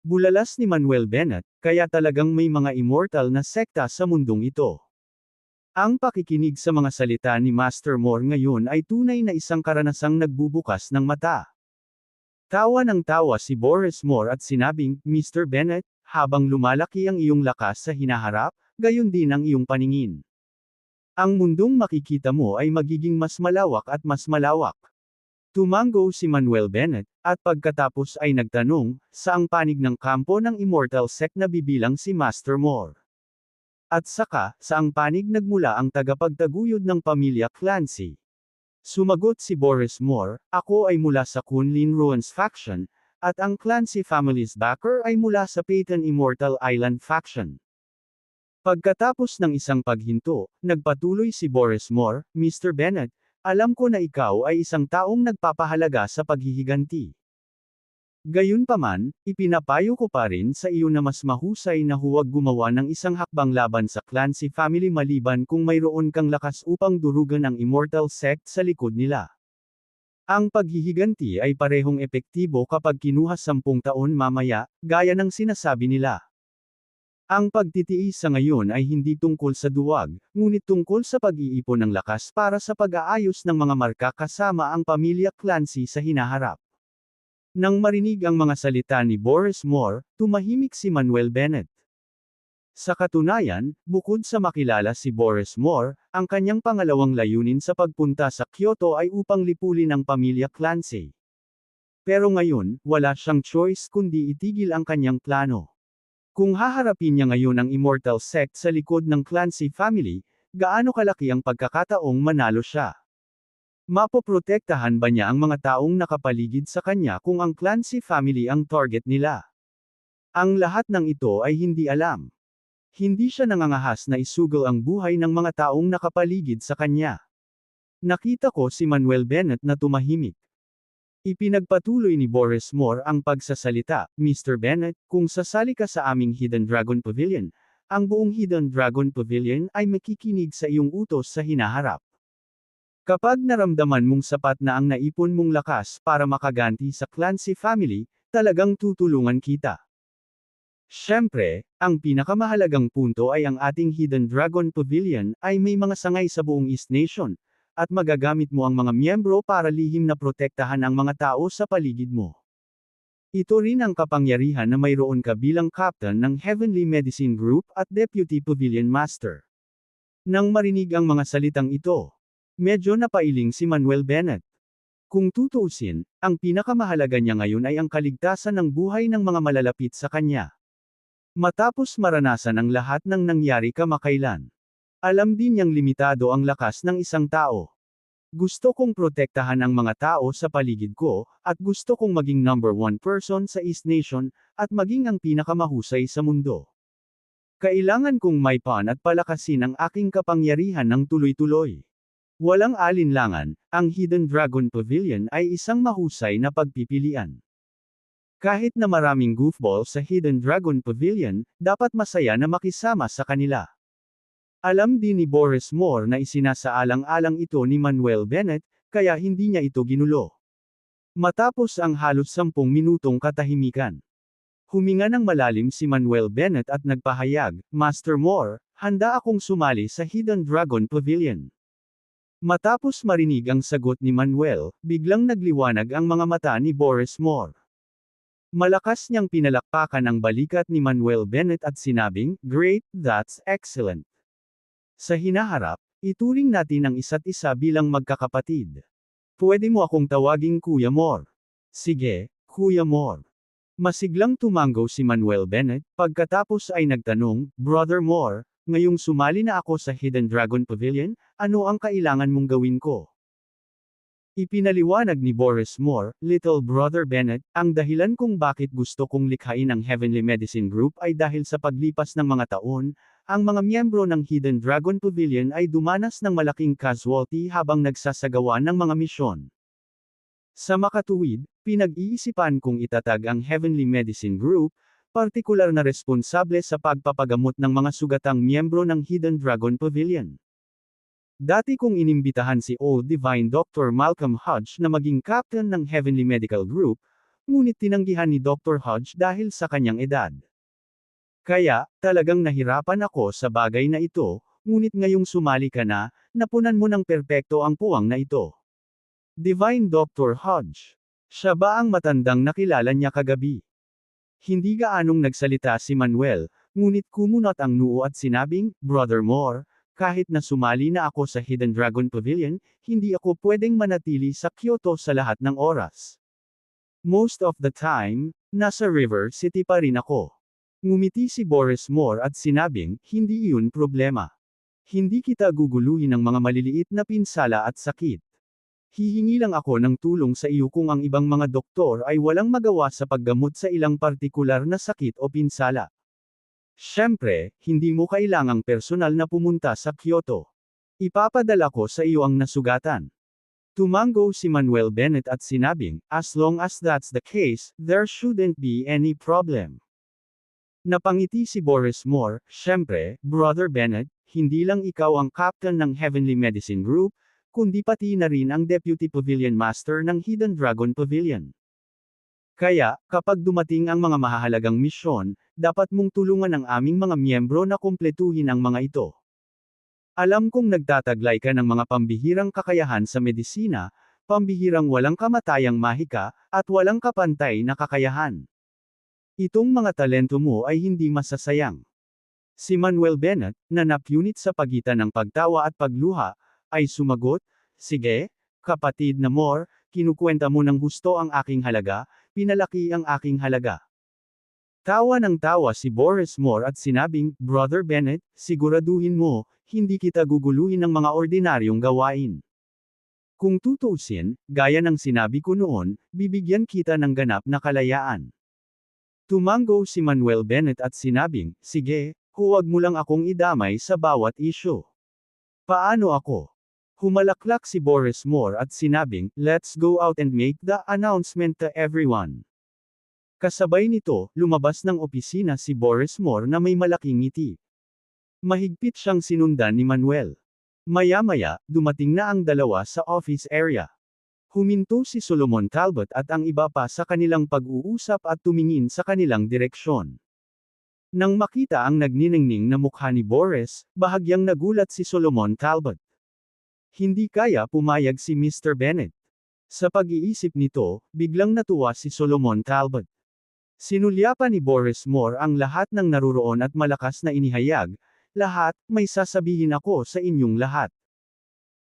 Bulalas ni Manuel Bennett, kaya talagang may mga immortal na sekta sa mundong ito. Ang pakikinig sa mga salita ni Master Moore ngayon ay tunay na isang karanasang nagbubukas ng mata. Tawa ng tawa si Boris Moore at sinabing, Mr. Bennett, habang lumalaki ang iyong lakas sa hinaharap, gayon din ang iyong paningin. Ang mundong makikita mo ay magiging mas malawak at mas malawak. Tumango si Manuel Bennett, at pagkatapos ay nagtanong, saang panig ng kampo ng Immortal Sect na bibilang si Master Moore? At saka, saang panig nagmula ang tagapagtaguyod ng pamilya Clancy? Sumagot si Boris Moore, ako ay mula sa Kunlun Ruins faction, at ang Clancy family's backer ay mula sa Peyton Immortal Island faction. Pagkatapos ng isang paghinto, nagpatuloy si Boris Moore, Mr. Bennett, alam ko na ikaw ay isang taong nagpapahalaga sa paghihiganti. Gayunpaman, ipinapayo ko pa rin sa iyo na mas mahusay na huwag gumawa ng isang hakbang laban sa Clancy family maliban kung mayroon kang lakas upang durugan ang Immortal Sect sa likod nila. Ang paghihiganti ay parehong epektibo kapag kinuha 10 taon mamaya, gaya ng sinasabi nila. Ang pagtitiis sa ngayon ay hindi tungkol sa duwag, ngunit tungkol sa pag-iipon ng lakas para sa pag-aayos ng mga marka kasama ang pamilya Clancy sa hinaharap. Nang marinig ang mga salita ni Boris Moore, tumahimik si Manuel Bennett. Sa katunayan, bukod sa makilala si Boris Moore, ang kanyang pangalawang layunin sa pagpunta sa Kyoto ay upang lipulin ang pamilya Clancy. Pero ngayon, wala siyang choice kundi itigil ang kanyang plano. Kung haharapin niya ngayon ang Immortal Sect sa likod ng Clancy family, gaano kalaki ang pagkakataong manalo siya? Mapoprotektahan ba niya ang mga taong nakapaligid sa kanya kung ang Clancy family ang target nila? Ang lahat ng ito ay hindi alam. Hindi siya nangangahas na isugal ang buhay ng mga taong nakapaligid sa kanya. Nakita ko si Manuel Bennett na tumahimik. Ipinagpatuloy ni Boris Moore ang pagsasalita, Mr. Bennett, kung sasali ka sa aming Hidden Dragon Pavilion, ang buong Hidden Dragon Pavilion ay makikinig sa iyong utos sa hinaharap. Kapag naramdaman mong sapat na ang naipon mong lakas para makaganti sa Clancy family, talagang tutulungan kita. Siyempre, ang pinakamahalagang punto ay ang ating Hidden Dragon Pavilion ay may mga sangay sa buong East Nation, at magagamit mo ang mga miyembro para lihim na protektahan ang mga tao sa paligid mo. Ito rin ang kapangyarihan na mayroon ka bilang Captain ng Heavenly Medicine Group at Deputy Pavilion Master. Nang marinig ang mga salitang ito, medyo napailing si Manuel Bennett. Kung tutuusin, ang pinakamahalaga niya ngayon ay ang kaligtasan ng buhay ng mga malalapit sa kanya. Matapos maranasan ang lahat ng nangyari kamakailan, alam din niyang limitado ang lakas ng isang tao. Gusto kong protektahan ang mga tao sa paligid ko, at gusto kong maging number one person sa East Nation, at maging ang pinakamahusay sa mundo. Kailangan kong maipan at palakasin ang aking kapangyarihan ng tuloy-tuloy. Walang alinlangan, ang Hidden Dragon Pavilion ay isang mahusay na pagpipilian. Kahit na maraming goofball sa Hidden Dragon Pavilion, dapat masaya na makisama sa kanila. Alam din ni Boris Moore na isinasaalang-alang ito ni Manuel Bennett, kaya hindi niya ito ginulo. Matapos ang halos 10 minutong katahimikan, huminga ng malalim si Manuel Bennett at nagpahayag, "Master Moore, handa akong sumali sa Hidden Dragon Pavilion." Matapos marinig ang sagot ni Manuel, biglang nagliwanag ang mga mata ni Boris Moore. Malakas niyang pinalakpakan ang balikat ni Manuel Bennett at sinabing, "Great, that's excellent." Sa hinaharap, ituring natin ang isa't isa bilang magkakapatid. Pwede mo akong tawaging Kuya Moore. Sige, Kuya Moore. Masiglang tumanggo si Manuel Bennett, pagkatapos ay nagtanong, "Brother Moore, ngayong sumali na ako sa Hidden Dragon Pavilion, ano ang kailangan mong gawin ko?" Ipinaliwanag ni Boris Moore, "Little Brother Bennett, ang dahilan kung bakit gusto kong likhain ang Heavenly Medicine Group ay dahil sa paglipas ng mga taon, ang mga miyembro ng Hidden Dragon Pavilion ay dumanas ng malaking casualty habang nagsasagawa ng mga misyon. Sa makatuwid, pinag-iisipan kong itatag ang Heavenly Medicine Group, partikular na responsable sa pagpapagamot ng mga sugatang miyembro ng Hidden Dragon Pavilion. Dati kong inimbitahan si Old Divine Dr. Malcolm Hodge na maging captain ng Heavenly Medical Group, ngunit tinanggihan ni Dr. Hodge dahil sa kanyang edad. Kaya, talagang nahirapan ako sa bagay na ito, ngunit ngayong sumali ka na, napunan mo ng perpekto ang puwang na ito. Divine Dr. Hodge. Siya ba ang matandang nakilala niya kagabi? Hindi gaanong nagsalita si Manuel, ngunit kumunot ang noo at sinabing, "Brother Moore, kahit na sumali na ako sa Hidden Dragon Pavilion, hindi ako pwedeng manatili sa Kyoto sa lahat ng oras. Most of the time, nasa River City pa rin ako." Ngumiti si Boris Moore at sinabing, "Hindi iyon problema. Hindi kita guguluhin ng mga maliliit na pinsala at sakit. Hihingi lang ako ng tulong sa iyo kung ang ibang mga doktor ay walang magawa sa paggamot sa ilang partikular na sakit o pinsala. Siyempre, hindi mo kailangang personal na pumunta sa Kyoto. Ipapadala ko sa iyo ang nasugatan." Tumanggo si Manuel Bennett at sinabing, "As long as that's the case, there shouldn't be any problem." Napangiti si Boris Moore, "Siyempre, Brother Bennett, hindi lang ikaw ang captain ng Heavenly Medicine Group, kundi pati na rin ang Deputy Pavilion Master ng Hidden Dragon Pavilion. Kaya, kapag dumating ang mga mahahalagang misyon, dapat mong tulungan ang aming mga miyembro na kumpletuhin ang mga ito. Alam kong nagtataglay ka ng mga pambihirang kakayahan sa medisina, pambihirang walang kamatayang mahika, at walang kapantay na kakayahan. Itong mga talento mo ay hindi masasayang." Si Manuel Bennett, na napunit sa pagitan ng pagtawa at pagluha, ay sumagot, "Sige, kapatid na Moore, kinukwenta mo ng husto ang aking halaga, pinalaki ang aking halaga." Tawa ng tawa si Boris Moore at sinabing, "Brother Bennett, siguraduhin mo, hindi kita guguluhin ng mga ordinaryong gawain. Kung tutuusin, gaya ng sinabi ko noon, bibigyan kita ng ganap na kalayaan." Tumanggo si Manuel Bennett at sinabing, "Sige, huwag mo lang akong idamay sa bawat isyu." "Paano ako?" Humalaklak si Boris Moore at sinabing, "Let's go out and make the announcement to everyone." Kasabay nito, lumabas ng opisina si Boris Moore na may malaking ngiti. Mahigpit siyang sinundan ni Manuel. Maya-maya, dumating na ang dalawa sa office area. Huminto si Solomon Talbot at ang iba pa sa kanilang pag-uusap at tumingin sa kanilang direksyon. Nang makita ang nagniningning na mukha ni Boris, bahagyang nagulat si Solomon Talbot. Hindi kaya pumayag si Mr. Bennett. Sa pag-iisip nito, biglang natuwa si Solomon Talbot. Sinulyapan ni Boris Moore ang lahat ng naruroon at malakas na inihayag, "Lahat, may sasabihin ako sa inyong lahat.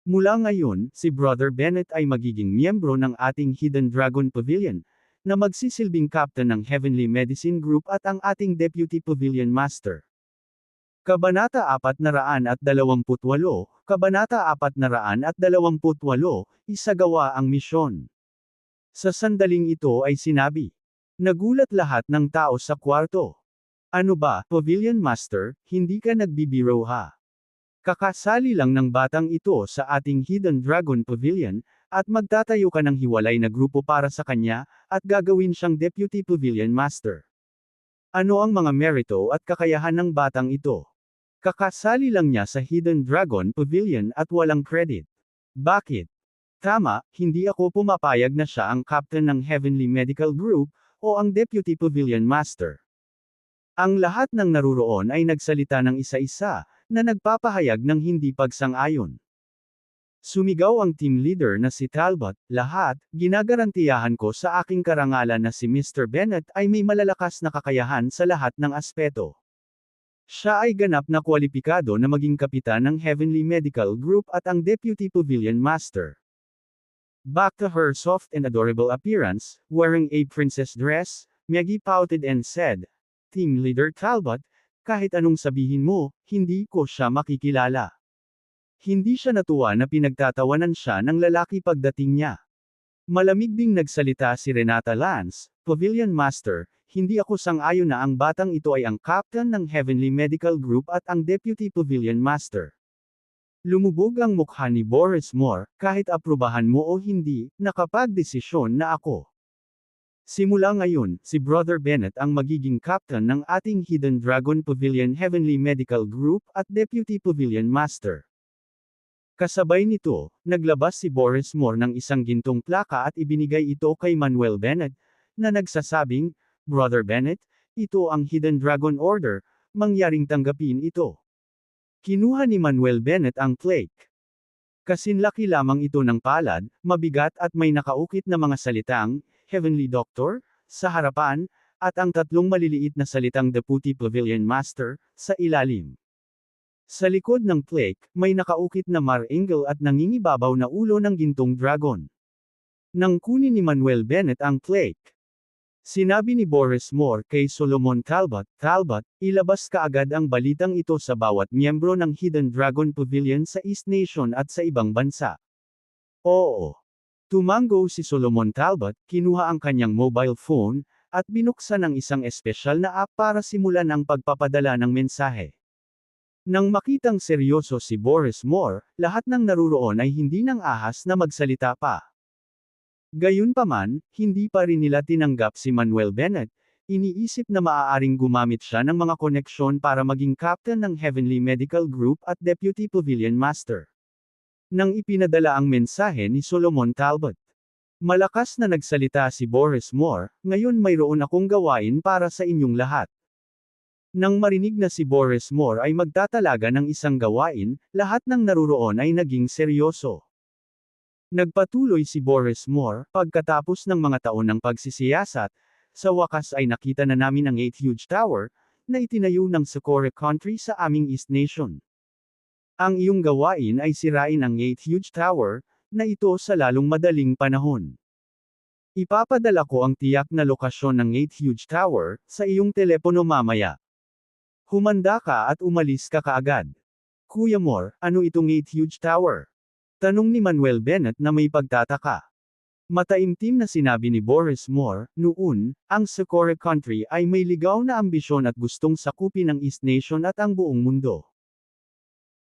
Mula ngayon, si Brother Bennett ay magiging miyembro ng ating Hidden Dragon Pavilion, na magsisilbing captain ng Heavenly Medicine Group at ang ating Deputy Pavilion Master." Kabanata 428, Kabanata 428, Isagawa ang misyon. Sa sandaling ito ay sinabi. Nagulat lahat ng tao sa kwarto. Ano ba, Pavilion Master, hindi ka nagbibiro ha? Kakasali lang ng batang ito sa ating Hidden Dragon Pavilion, at magtatayo ka ng hiwalay na grupo para sa kanya, at gagawin siyang Deputy Pavilion Master. Ano ang mga merito at kakayahan ng batang ito? Kakasali lang niya sa Hidden Dragon Pavilion at walang credit. Bakit? Tama, hindi ako pumapayag na siya ang captain ng Heavenly Medical Group, o ang Deputy Pavilion Master. Ang lahat ng naruroon ay nagsalita ng isa-isa, na nagpapahayag ng hindi pagsang-ayon. Sumigaw ang team leader na si Talbot, "Lahat, ginagarantiyahan ko sa aking karangalan na si Mr. Bennett ay may malalakas na kakayahan sa lahat ng aspeto. Siya ay ganap na kwalipikado na maging kapitan ng Heavenly Medical Group at ang Deputy Pavilion Master." Back to her soft and adorable appearance, wearing a princess dress, Maggie pouted and said, "Team Leader Talbot, kahit anong sabihin mo, hindi ko siya makikilala." Hindi siya natuwa na pinagtatawanan siya ng lalaki pagdating niya. Malamig ding nagsalita si Renata Lance, "Pavilion Master, hindi ako sang-ayon na ang batang ito ay ang captain ng Heavenly Medical Group at ang Deputy Pavilion Master." Lumubog ang mukha ni Boris Moore, "Kahit aprubahan mo o hindi, nakapagdesisyon na ako. Simula ngayon, si Brother Bennett ang magiging captain ng ating Hidden Dragon Pavilion Heavenly Medical Group at Deputy Pavilion Master." Kasabay nito, naglabas si Boris Moore ng isang gintong plaka at ibinigay ito kay Manuel Bennett, na nagsasabing, "Brother Bennett, ito ang Hidden Dragon Order, mangyaring tanggapin ito." Kinuha ni Manuel Bennett ang plaque. Kasinlaki lamang ito ng palad, mabigat at may nakaukit na mga salitang, "Heavenly Doctor," sa harapan, at ang tatlong maliliit na salitang Deputy Pavilion Master, sa ilalim. Sa likod ng plaque, may nakaukit na mar-angel at nangingibabaw na ulo ng gintong dragon. Nang kunin ni Manuel Bennett ang plaque, sinabi ni Boris Moore kay Solomon Talbot, "Talbot, ilabas kaagad ang balitang ito sa bawat miyembro ng Hidden Dragon Pavilion sa East Nation at sa ibang bansa." Oo. Tumango si Solomon Talbot, kinuha ang kanyang mobile phone, at binuksan ang isang espesyal na app para simulan ang pagpapadala ng mensahe. Nang makitang seryoso si Boris Moore, lahat ng naruroon ay hindi nang ahas na magsalita pa. Gayunpaman, hindi pa rin nila tinanggap si Manuel Bennett, iniisip na maaaring gumamit siya ng mga koneksyon para maging captain ng Heavenly Medical Group at Deputy Pavilion Master. Nang ipinadala ang mensahe ni Solomon Talbot, malakas na nagsalita si Boris Moore, "Ngayon mayroon akong gawain para sa inyong lahat." Nang marinig na si Boris Moore ay magtatalaga ng isang gawain, lahat ng naruroon ay naging seryoso. Nagpatuloy si Boris Moore, "Pagkatapos ng mga taon ng pagsisiyasat, sa wakas ay nakita na namin ang 8 huge tower, na itinayo ng Socorro Country sa aming East Nation. Ang iyong gawain ay sirain ang 8 huge tower, na ito sa lalong madaling panahon. Ipapadala ko ang tiyak na lokasyon ng 8 huge tower, sa iyong telepono mamaya. Humanda ka at umalis ka kaagad." "Kuya Moore, ano itong 8 huge tower?" tanong ni Manuel Bennett na may pagtataka. Mataimtim na sinabi ni Boris Moore, "Noon, ang Socorro Country ay may ligaw na ambisyon at gustong sakupin ang East Nation at ang buong mundo.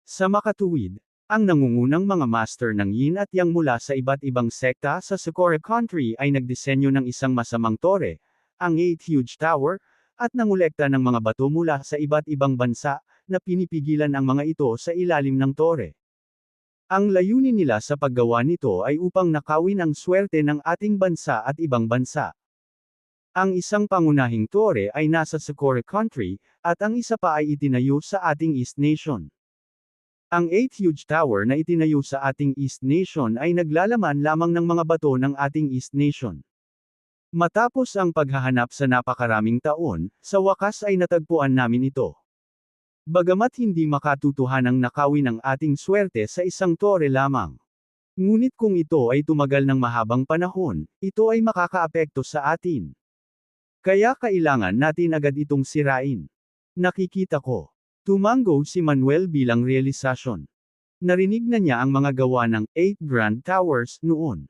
Sa makatuwid, ang nangungunang mga master ng yin at yang mula sa iba't ibang sekta sa Socorro Country ay nagdisenyo ng isang masamang tore, ang 8 huge tower, at nangolekta ng mga bato mula sa iba't ibang bansa, na pinipigilan ang mga ito sa ilalim ng tore. Ang layunin nila sa paggawa nito ay upang nakawin ang swerte ng ating bansa at ibang bansa. Ang isang pangunahing tore ay nasa Socorro Country, at ang isa pa ay itinayo sa ating East Nation. Ang 8 huge tower na itinayo sa ating East Nation ay naglalaman lamang ng mga bato ng ating East Nation. Matapos ang paghahanap sa napakaraming taon, sa wakas ay natagpuan namin ito. Bagamat hindi makatutuhanang nakawin ang ating swerte sa isang tore lamang. Ngunit kung ito ay tumagal ng mahabang panahon, ito ay makakaapekto sa atin. Kaya kailangan natin agad itong sirain. Nakikita ko. Tumango si Manuel bilang realisasyon. Narinig na niya ang mga gawa ng 8 Grand Towers noon.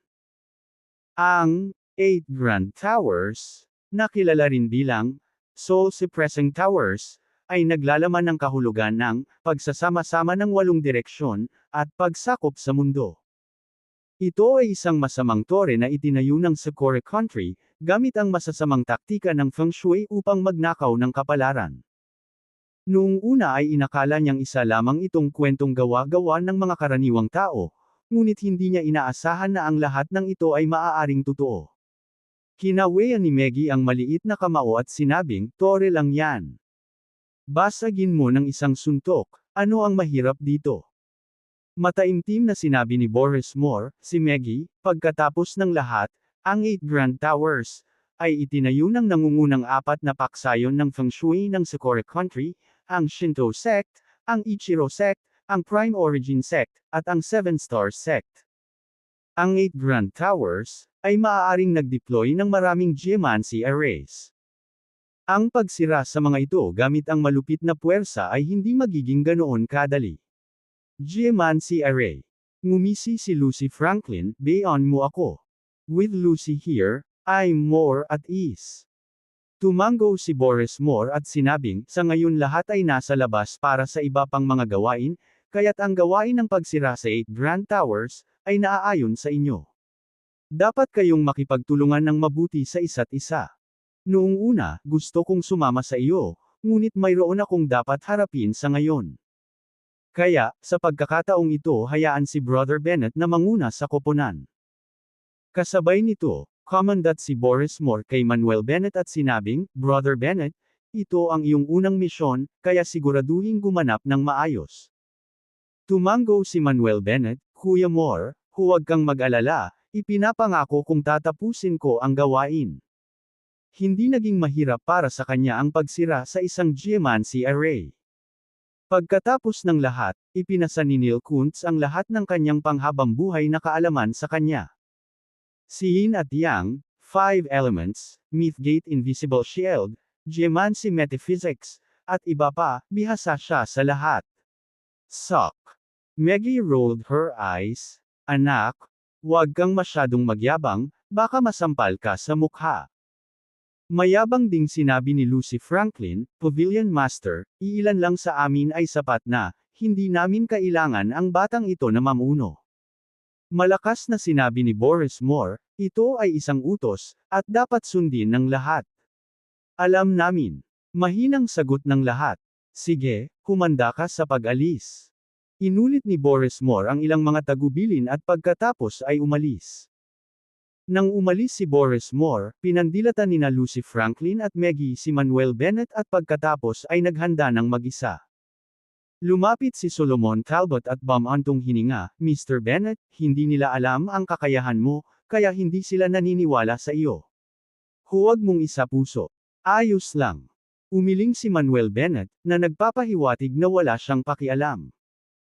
Ang 8 Grand Towers, na kilala rin bilang soul-suppressing towers, ay naglalaman ng kahulugan ng pagsasama-sama ng 8 direksyon at pagsakop sa mundo. Ito ay isang masamang tore na itinayo ng Socorro Country, gamit ang masasamang taktika ng Feng Shui upang magnakaw ng kapalaran. Noong una ay inakala niyang isa lamang itong kwentong gawa-gawa ng mga karaniwang tao, ngunit hindi niya inaasahan na ang lahat ng ito ay maaaring totoo. Kinawean ni Maggie ang maliit na kamao at sinabing, tore lang yan. Basagin mo ng isang suntok, ano ang mahirap dito? Mataimtim na sinabi ni Boris Moore, si Maggie, pagkatapos ng lahat, ang 8 Grand Towers, ay itinayo ng nangungunang 4 na paksayon ng Feng Shui ng Socorro Country, ang Shinto Sect, ang Ichiro Sect, ang Prime Origin Sect, at ang 7 Star Sect. Ang 8 Grand Towers, ay maaaring nag-deploy ng maraming geomancy arrays. Ang pagsira sa mga ito gamit ang malupit na puwersa ay hindi magiging ganoon kadali. Geomancy Array. Ngumisi si Lucy Franklin, bayon mo ako. With Lucy here, I'm more at ease. Tumango si Boris Moore at sinabing, sa ngayon lahat ay nasa labas para sa iba pang mga gawain, kaya't ang gawain ng pagsira sa 8 Grand Towers, ay naaayon sa inyo. Dapat kayong makipagtulungan ng mabuti sa isa't isa. Noong una, gusto kong sumama sa iyo, ngunit mayroon akong dapat harapin sa ngayon. Kaya, sa pagkakataong ito hayaan si Brother Bennett na manguna sa koponan. Kasabay nito, commandant si Boris Moore kay Manuel Bennett at sinabing, Brother Bennett, ito ang iyong unang misyon, kaya siguraduhin gumanap ng maayos. Tumango si Manuel Bennett, Kuya Moore, huwag kang mag-alala, ipinapangako kung tatapusin ko ang gawain. Hindi naging mahirap para sa kanya ang pagsira sa isang geomancy array. Pagkatapos ng lahat, ipinasa ni Neil Kuntz ang lahat ng kanyang panghabang buhay na kaalaman sa kanya. Si Yin at Yang, 5 Elements, Mythgate Invisible Shield, Geomancy Metaphysics, at iba pa, bihasa siya sa lahat. Suck. Maggie rolled her eyes, anak, huwag kang masyadong magyabang, baka masampal ka sa mukha. Mayabang ding sinabi ni Lucy Franklin, Pavilion Master, iilan lang sa amin ay sapat na, hindi namin kailangan ang batang ito na mamuno. Malakas na sinabi ni Boris Moore, ito ay isang utos, at dapat sundin ng lahat. Alam namin. Mahinang sagot ng lahat. Sige, humanda ka sa pag-alis. Inulit ni Boris Moore ang ilang mga tagubilin at pagkatapos ay umalis. Nang umalis si Boris Moore, pinandilatan nina Lucy Franklin at Maggie si Manuel Bennett at pagkatapos ay naghanda ng mag-isa. Lumapit si Solomon Talbot at bumantong hininga, Mr. Bennett, hindi nila alam ang kakayahan mo, kaya hindi sila naniniwala sa iyo. Huwag mong isa-puso. Ayos lang. Umiling si Manuel Bennett, na nagpapahiwatig na wala siyang pakialam.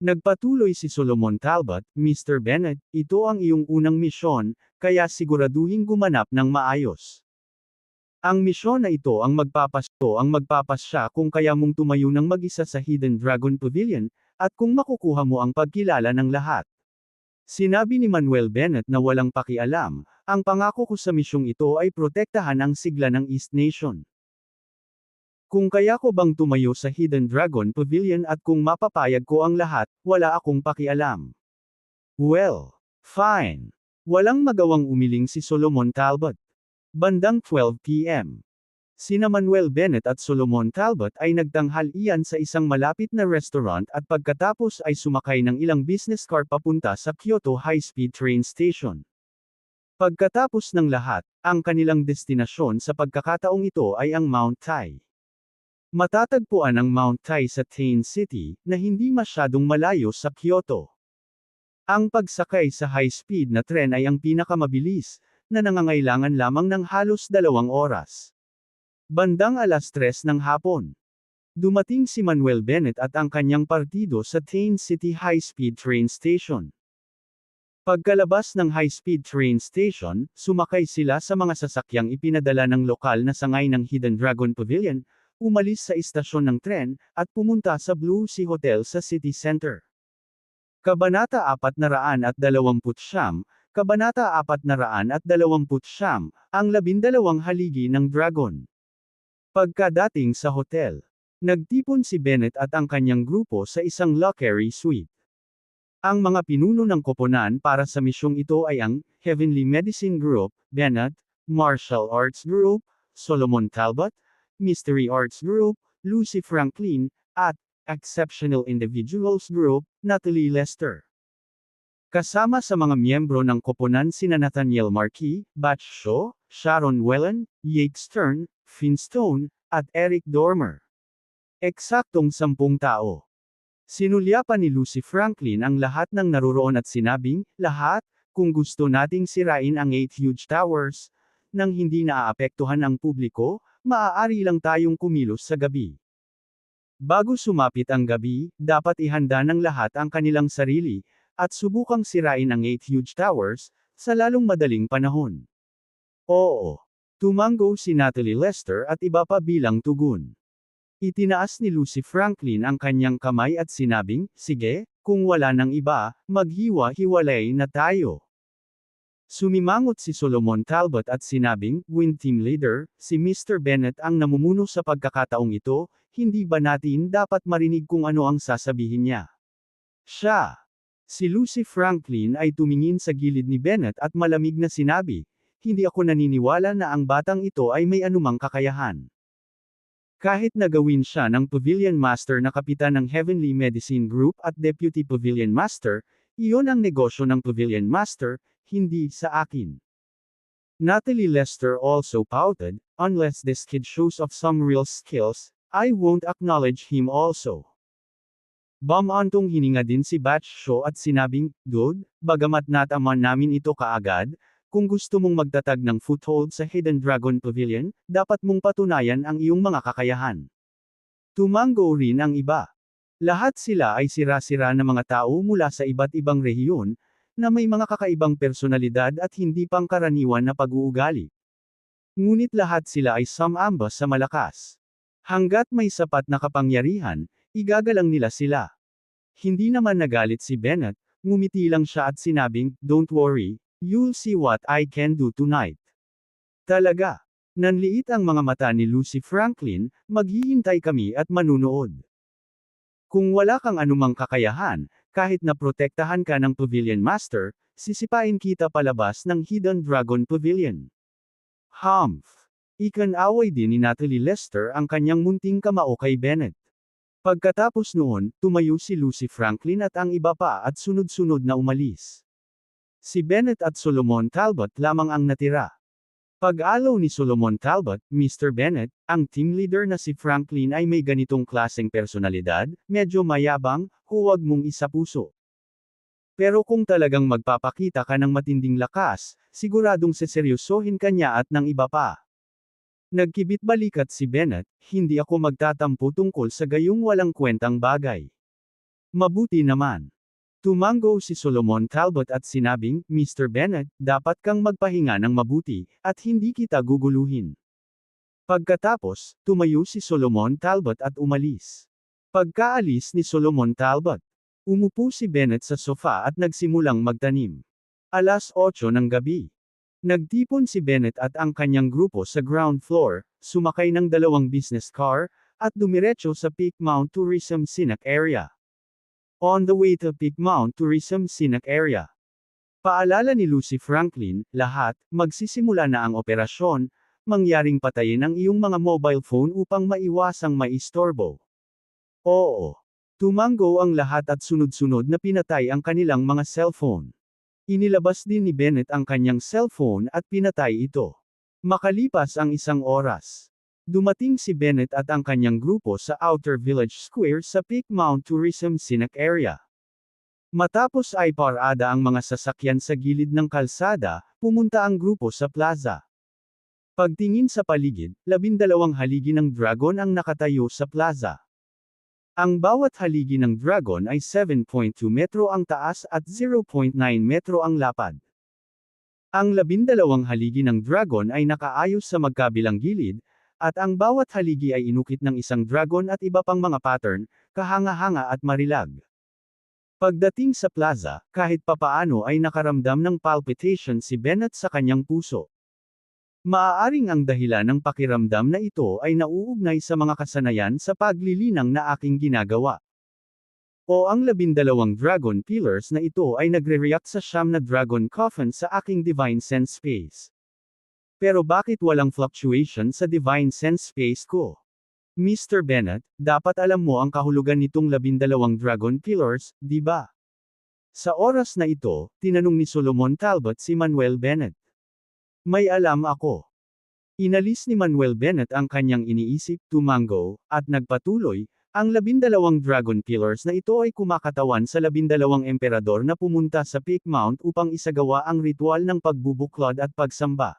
Nagpatuloy si Solomon Talbot, Mr. Bennett, ito ang iyong unang misyon, kaya siguraduhin gumanap ng maayos. Ang misyon na ito ang magpapasya kung kaya mong tumayo ng mag-isa sa Hidden Dragon Pavilion, at kung makukuha mo ang pagkilala ng lahat. Sinabi ni Manuel Bennett na walang pakialam, ang pangako ko sa misyong ito ay protektahan ang sigla ng East Nation. Kung kaya ko bang tumayo sa Hidden Dragon Pavilion at kung mapapayag ko ang lahat, wala akong pakialam. Well, fine. Walang magawang umiling si Solomon Talbot. Bandang 12 p.m. Sina Manuel Bennett at Solomon Talbot ay nagtanghalian sa isang malapit na restaurant at pagkatapos ay sumakay ng ilang business car papunta sa Kyoto High-Speed Train Station. Pagkatapos ng lahat, ang kanilang destinasyon sa pagkakataong ito ay ang Mount Tai. Matatagpuan ang Mount Tai sa Tain City, na hindi masyadong malayo sa Kyoto. Ang pagsakay sa high-speed na tren ay ang pinakamabilis, na nangangailangan lamang ng halos 2 oras. Bandang 3:00 ng hapon. Dumating si Manuel Bennett at ang kanyang partido sa Tain City High-Speed Train Station. Pagkalabas ng high-speed train station, sumakay sila sa mga sasakyang ipinadala ng lokal na sangay ng Hidden Dragon Pavilion, umalis sa istasyon ng tren, at pumunta sa Blue Sea Hotel sa City Center. Kabanata 429, Kabanata 429, ang 12 haligi ng Dragon. Pagkadating sa hotel, nagtipon si Bennett at ang kanyang grupo sa isang luxury suite. Ang mga pinuno ng koponan para sa misyong ito ay ang Heavenly Medicine Group, Bennett, Martial Arts Group, Solomon Talbot, Mystery Arts Group, Lucy Franklin, at Exceptional Individuals Group, Natalie Lester. Kasama sa mga miyembro ng koponan sina Nathaniel Marquis, Batch Shaw, Sharon Whelan, Jake Stern, Finn Stone, at Eric Dormer. Eksaktong 10 tao. Sinulyapan ni Lucy Franklin ang lahat ng naroroon at sinabing, lahat, kung gusto nating sirain ang 8 huge towers, nang hindi naaapektuhan ang publiko, maaari lang tayong kumilos sa gabi. Bago sumapit ang gabi, dapat ihanda ng lahat ang kanilang sarili, at subukang sirain ang 8 huge towers, sa lalong madaling panahon. Oo. Tumango si Natalie Lester at iba pa bilang tugon. Itinaas ni Lucy Franklin ang kanyang kamay at sinabing, sige, kung wala nang iba, maghiwa-hiwalay na tayo. Sumimangot si Solomon Talbot at sinabing, Wind Team Leader, si Mr. Bennett ang namumuno sa pagkakataong ito, hindi ba natin dapat marinig kung ano ang sasabihin niya? Siya. Si Lucy Franklin ay tumingin sa gilid ni Bennett at malamig na sinabi, hindi ako naniniwala na ang batang ito ay may anumang kakayahan. Kahit nagawin siya ng Pavilion Master na kapitan ng Heavenly Medicine Group at Deputy Pavilion Master, iyon ang negosyo ng Pavilion Master, hindi sa akin. Natalie Lester also pouted, unless this kid shows off some real skills, I won't acknowledge him also. Bumantong hininga din si Batch Shaw at sinabing, Dude, bagamat nataman namin ito kaagad, kung gusto mong magtatag ng foothold sa Hidden Dragon Pavilion, dapat mong patunayan ang iyong mga kakayahan. Tumango rin ang iba. Lahat sila ay sira-sira na mga tao mula sa iba't ibang rehiyon, na may mga kakaibang personalidad at hindi pangkaraniwan na pag-uugali. Ngunit lahat sila ay sumamba sa malakas. Hanggat may sapat na kapangyarihan, igagalang nila sila. Hindi naman nagalit si Bennett, ngumiti lang siya at sinabing, Don't worry, you'll see what I can do tonight. Talaga. Nanliit ang mga mata ni Lucy Franklin, maghihintay kami at manunood. Kung wala kang anumang kakayahan, kahit na protektahan ka ng Pavilion Master, sisipain kita palabas ng Hidden Dragon Pavilion. Humph. Ikan-away din ni Natalie Lester ang kanyang munting kamao kay Bennett. Pagkatapos noon, tumayo si Lucy Franklin at ang iba pa at sunod-sunod na umalis. Si Bennett at Solomon Talbot lamang ang natira. Pag-alaw ni Solomon Talbot, Mr. Bennett, ang team leader na si Franklin ay may ganitong klaseng personalidad, medyo mayabang, huwag mong isapuso. Pero kung talagang magpapakita ka ng matinding lakas, siguradong seseryosohin ka niya at ng iba pa. Nagkibit-balikat si Bennett, hindi ako magtatampo tungkol sa gayong walang kwentang bagay. Mabuti naman. Tumango si Solomon Talbot at sinabing, Mr. Bennett, dapat kang magpahinga ng mabuti, at hindi kita guguluhin. Pagkatapos, tumayo si Solomon Talbot at umalis. Pagkaalis ni Solomon Talbot, umupo si Bennett sa sofa at nagsimulang magtanim. 8:00 ng gabi. Nagtipon si Bennett at ang kanyang grupo sa ground floor, sumakay ng 2 business car, at dumiretso sa Peak Mount Tourism Scenic Area. On the way to Peak Mount Tourism Scenic Area. Paalala ni Lucy Franklin, lahat, magsisimula na ang operasyon, mangyaring patayin ang iyong mga mobile phone upang maiwasang maistorbo. Oo. Tumango ang lahat at sunod-sunod na pinatay ang kanilang mga cellphone. Inilabas din ni Bennett ang kanyang cellphone at pinatay ito. Makalipas ang 1 oras, dumating si Bennett at ang kanyang grupo sa Outer Village Square sa Peak Mount Tourism Scenic Area. Matapos ay parada ang mga sasakyan sa gilid ng kalsada, pumunta ang grupo sa plaza. Pagtingin sa paligid, 12 haligi ng dragon ang nakatayo sa plaza. Ang bawat haligi ng dragon ay 7.2 metro ang taas at 0.9 metro ang lapad. Ang 12 haligi ng dragon ay nakaayos sa magkabilang gilid, at ang bawat haligi ay inukit ng isang dragon at iba pang mga pattern, kahanga-hanga at marilag. Pagdating sa plaza, kahit papaano ay nakaramdam ng palpitation si Bennett sa kanyang puso. Maaaring ang dahilan ng pakiramdam na ito ay nauugnay sa mga kasanayan sa paglilinang na aking ginagawa. O ang 12 dragon pillars na ito ay nagre-react sa 9 na dragon coffin sa aking divine sense space. Pero bakit walang fluctuation sa divine sense space ko? Mr. Bennett, dapat alam mo ang kahulugan nitong 12 dragon pillars, di ba? Sa oras na ito, tinanong ni Solomon Talbot si Manuel Bennett. May alam ako. Inalis ni Manuel Bennett ang kanyang iniisip, tumango, at nagpatuloy, ang 12 dragon pillars na ito ay kumakatawan sa 12 emperador na pumunta sa Peak Mount upang isagawa ang ritual ng pagbubuklod at pagsamba.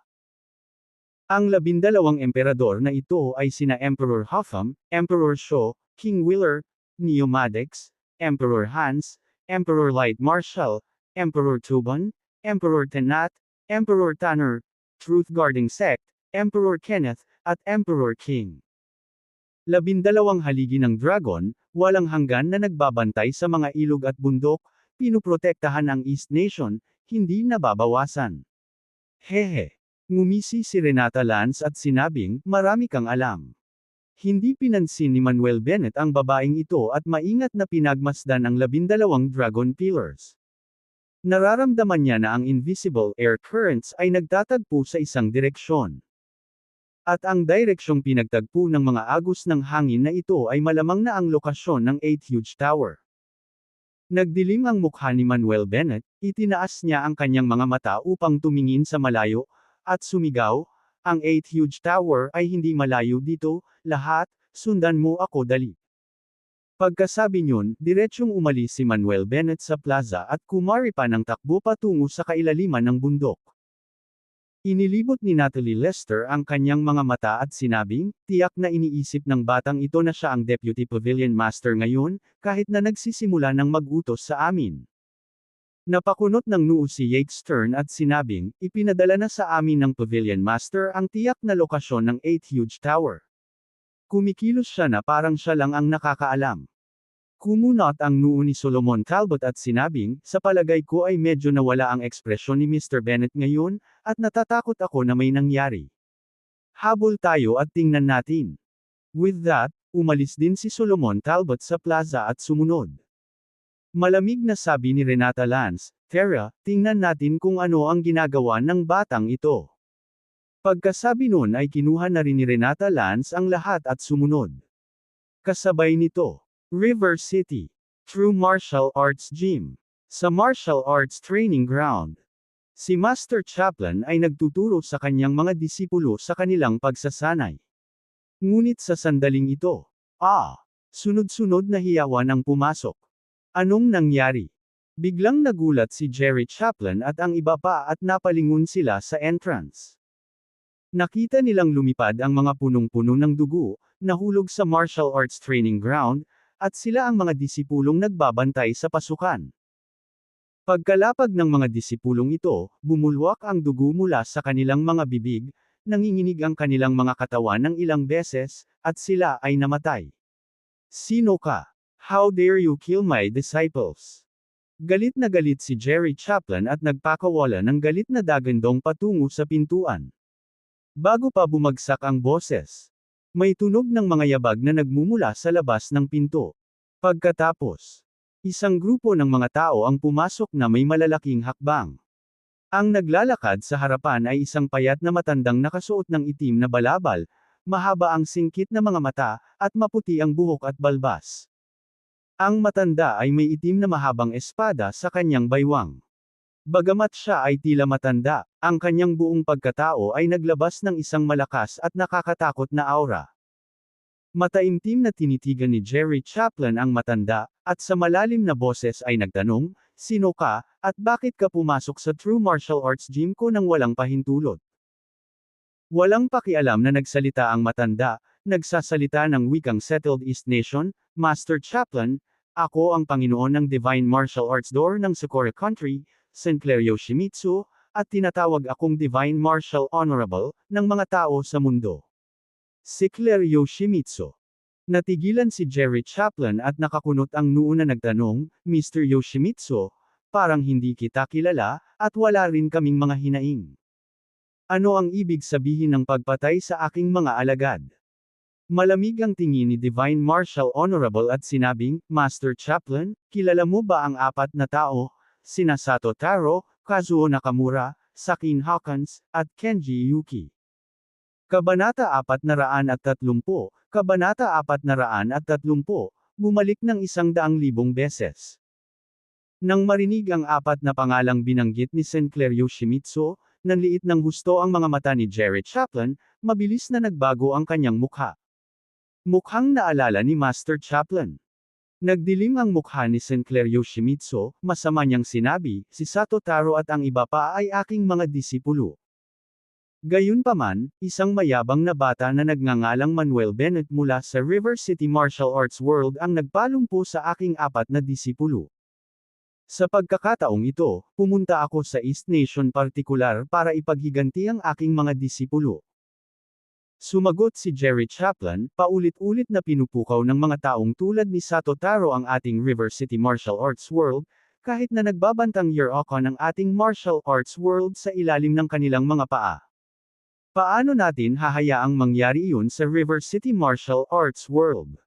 Ang 12 emperador na ito ay sina Emperor Hotham, Emperor Sho, King Willer, Neomadix, Emperor Hans, Emperor Light Marshal, Emperor Tuban, Emperor Tenat, Emperor Tanner, Truth Guarding Sect, Emperor Kenneth, at Emperor King. 12 haligi ng dragon, walang hanggan na nagbabantay sa mga ilog at bundok, pinuprotektahan ang East Nation, hindi nababawasan. Hehe. Ngumisi si Renata Lance at sinabing, marami kang alam. Hindi pinansin ni Manuel Bennett ang babaeng ito at maingat na pinagmasdan ang 12 dragon pillars. Nararamdaman niya na ang invisible air currents ay nagtatagpo sa isang direksyon. At ang direksyong pinagtagpo ng mga agos ng hangin na ito ay malamang na ang lokasyon ng 8 huge tower. Nagdilim ang mukha ni Manuel Bennett, itinaas niya ang kanyang mga mata upang tumingin sa malayo, at sumigaw, ang 8 huge tower ay hindi malayo dito, lahat, sundan mo ako dali. Pagkasabi niyon, diretsyong umalis si Manuel Bennett sa plaza at kumari pa ng takbo patungo sa kailaliman ng bundok. Inilibot ni Natalie Lester ang kanyang mga mata at sinabing, tiyak na iniisip ng batang ito na siya ang Deputy Pavilion Master ngayon, kahit na nagsisimula ng mag-utos sa amin. Napakunot ng noo si Yates Stern at sinabing, ipinadala na sa amin ng Pavilion Master ang tiyak na lokasyon ng 8 huge tower. Kumikilos siya na parang siya lang ang nakakaalam. Kumunot ang noo ni Solomon Talbot at sinabing, sa palagay ko ay medyo nawala ang ekspresyon ni Mr. Bennett ngayon, at natatakot ako na may nangyari. Habol tayo at tingnan natin. With that, umalis din si Solomon Talbot sa plaza at sumunod. Malamig na sabi ni Renata Lance, Tara, tingnan natin kung ano ang ginagawa ng batang ito. Pagkasabi nun ay kinuha na rin ni Renata Lance ang lahat at sumunod. Kasabay nito, River City, True Martial Arts Gym. Sa Martial Arts Training Ground. Si Master Chaplain ay nagtuturo sa kanyang mga disipulo sa kanilang pagsasanay. Ngunit sa sandaling ito, sunod-sunod na hiyawan ang pumasok. Anong nangyari? Biglang nagulat si Jerry Chaplain at ang iba pa at napalingon sila sa entrance. Nakita nilang lumipad ang mga punong-puno ng dugo, nahulog sa martial arts training ground, at sila ang mga disipulong nagbabantay sa pasukan. Pagkalapag ng mga disipulong ito, bumulwak ang dugo mula sa kanilang mga bibig, nanginginig ang kanilang mga katawan ng ilang beses, at sila ay namatay. Sino ka? How dare you kill my disciples? Galit na galit si Jerry Chaplain at nagpakawala ng galit na dagandong patungo sa pintuan. Bago pa bumagsak ang boses, may tunog ng mga yabag na nagmumula sa labas ng pinto. Pagkatapos, isang grupo ng mga tao ang pumasok na may malalaking hakbang. Ang naglalakad sa harapan ay isang payat na matandang nakasuot ng itim na balabal, mahaba ang singkit na mga mata, at maputi ang buhok at balbas. Ang matanda ay may itim na mahabang espada sa kanyang baywang. Bagamat siya ay tila matanda, ang kanyang buong pagkatao ay naglabas ng isang malakas at nakakatakot na aura. Mataimtim na tinitigan ni Jerry Chaplin ang matanda, at sa malalim na boses ay nagtanong, "Sino ka, at bakit ka pumasok sa True Martial Arts Gym ko nang walang pahintulot?" Walang pakialam na nagsalita ang matanda, nagsasalita ng wikang Settled East Nation, "Master Chaplin, ako ang Panginoon ng Divine Martial Arts Door ng Socorro Country, Sinclair Yoshimitsu, at tinatawag akong Divine Martial Honorable, ng mga tao sa mundo." Sinclair Yoshimitsu. Natigilan si Jerry Chaplin at nakakunot ang noo na nagtanong, "Mr. Yoshimitsu, parang hindi kita kilala, at wala rin kaming mga hinaing. Ano ang ibig sabihin ng pagpatay sa aking mga alagad?" Malamig ang tingin ni Divine Martial Honorable at sinabing, "Master Chaplin, kilala mo ba ang apat na tao, sina Sato Taro, Kazuo Nakamura, Sakin Hawkins, at Kenji Yuki?" Kabanata 430, Kabanata 430, bumalik ng 100,000 beses. Nang marinig ang apat na pangalang binanggit ni Sinclair Yoshimitsu, nanliit ng husto ang mga mata ni Jerry Chaplin, mabilis na nagbago ang kanyang mukha. Mukhang naalala ni Master Chaplin. Nagdilim ang mukha ni Sinclair Yoshimitsu, masama niyang sinabi, "Si Sato Taro at ang iba pa ay aking mga disipulo." Gayunpaman, isang mayabang na bata na nagngangalang Manuel Bennett mula sa River City Martial Arts World ang nagpalumpo sa aking apat na disipulo. Sa pagkakataong ito, pumunta ako sa East Nation partikular para ipaghiganti ang aking mga disipulo. Sumagot si Jerry Chaplin, "Paulit-ulit na pinupukaw ng mga taong tulad ni Sato Taro ang ating River City Martial Arts World, kahit na nagbabantang Year-Okon ang ating Martial Arts World sa ilalim ng kanilang mga paa. Paano natin hahayaang mangyari iyon sa River City Martial Arts World?"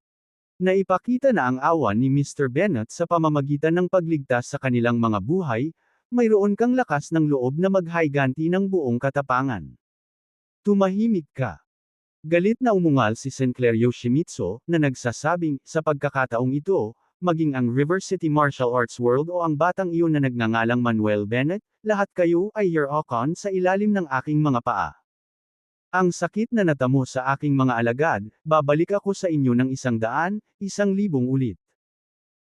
Naipakita na ang awan ni Mr. Bennett sa pamamagitan ng pagligtas sa kanilang mga buhay, mayroon kang lakas ng loob na maghayganti ng buong katapangan. Tumahimik ka. Galit na umungal si Sinclair Yoshimitsu, na nagsasabing, "Sa pagkakataong ito, maging ang River City Martial Arts World o ang batang iyon na nagngangalang Manuel Bennett, lahat kayo ay Year-Okon sa ilalim ng aking mga paa. Ang sakit na natamo sa aking mga alagad, babalik ako sa inyo ng 100, 1,000 ulit."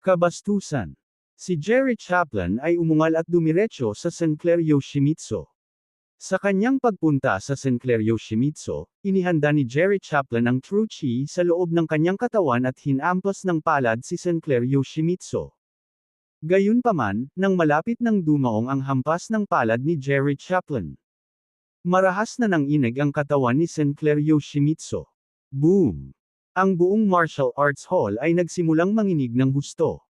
Kabastusan. Si Jerry Chaplin ay umungal at dumiretso sa Sinclair Yoshimitsu. Sa kanyang pagpunta sa Sinclair Yoshimitsu, inihanda ni Jerry Chaplin ang True Chi sa loob ng kanyang katawan at hinampas ng palad si Sinclair Yoshimitsu. Gayunpaman, nang malapit ng dumaong ang hampas ng palad ni Jerry Chaplin, marahas na nanginig ang katawan ni Sinclair Yoshimitsu. Boom! Ang buong martial arts hall ay nagsimulang manginig ng husto.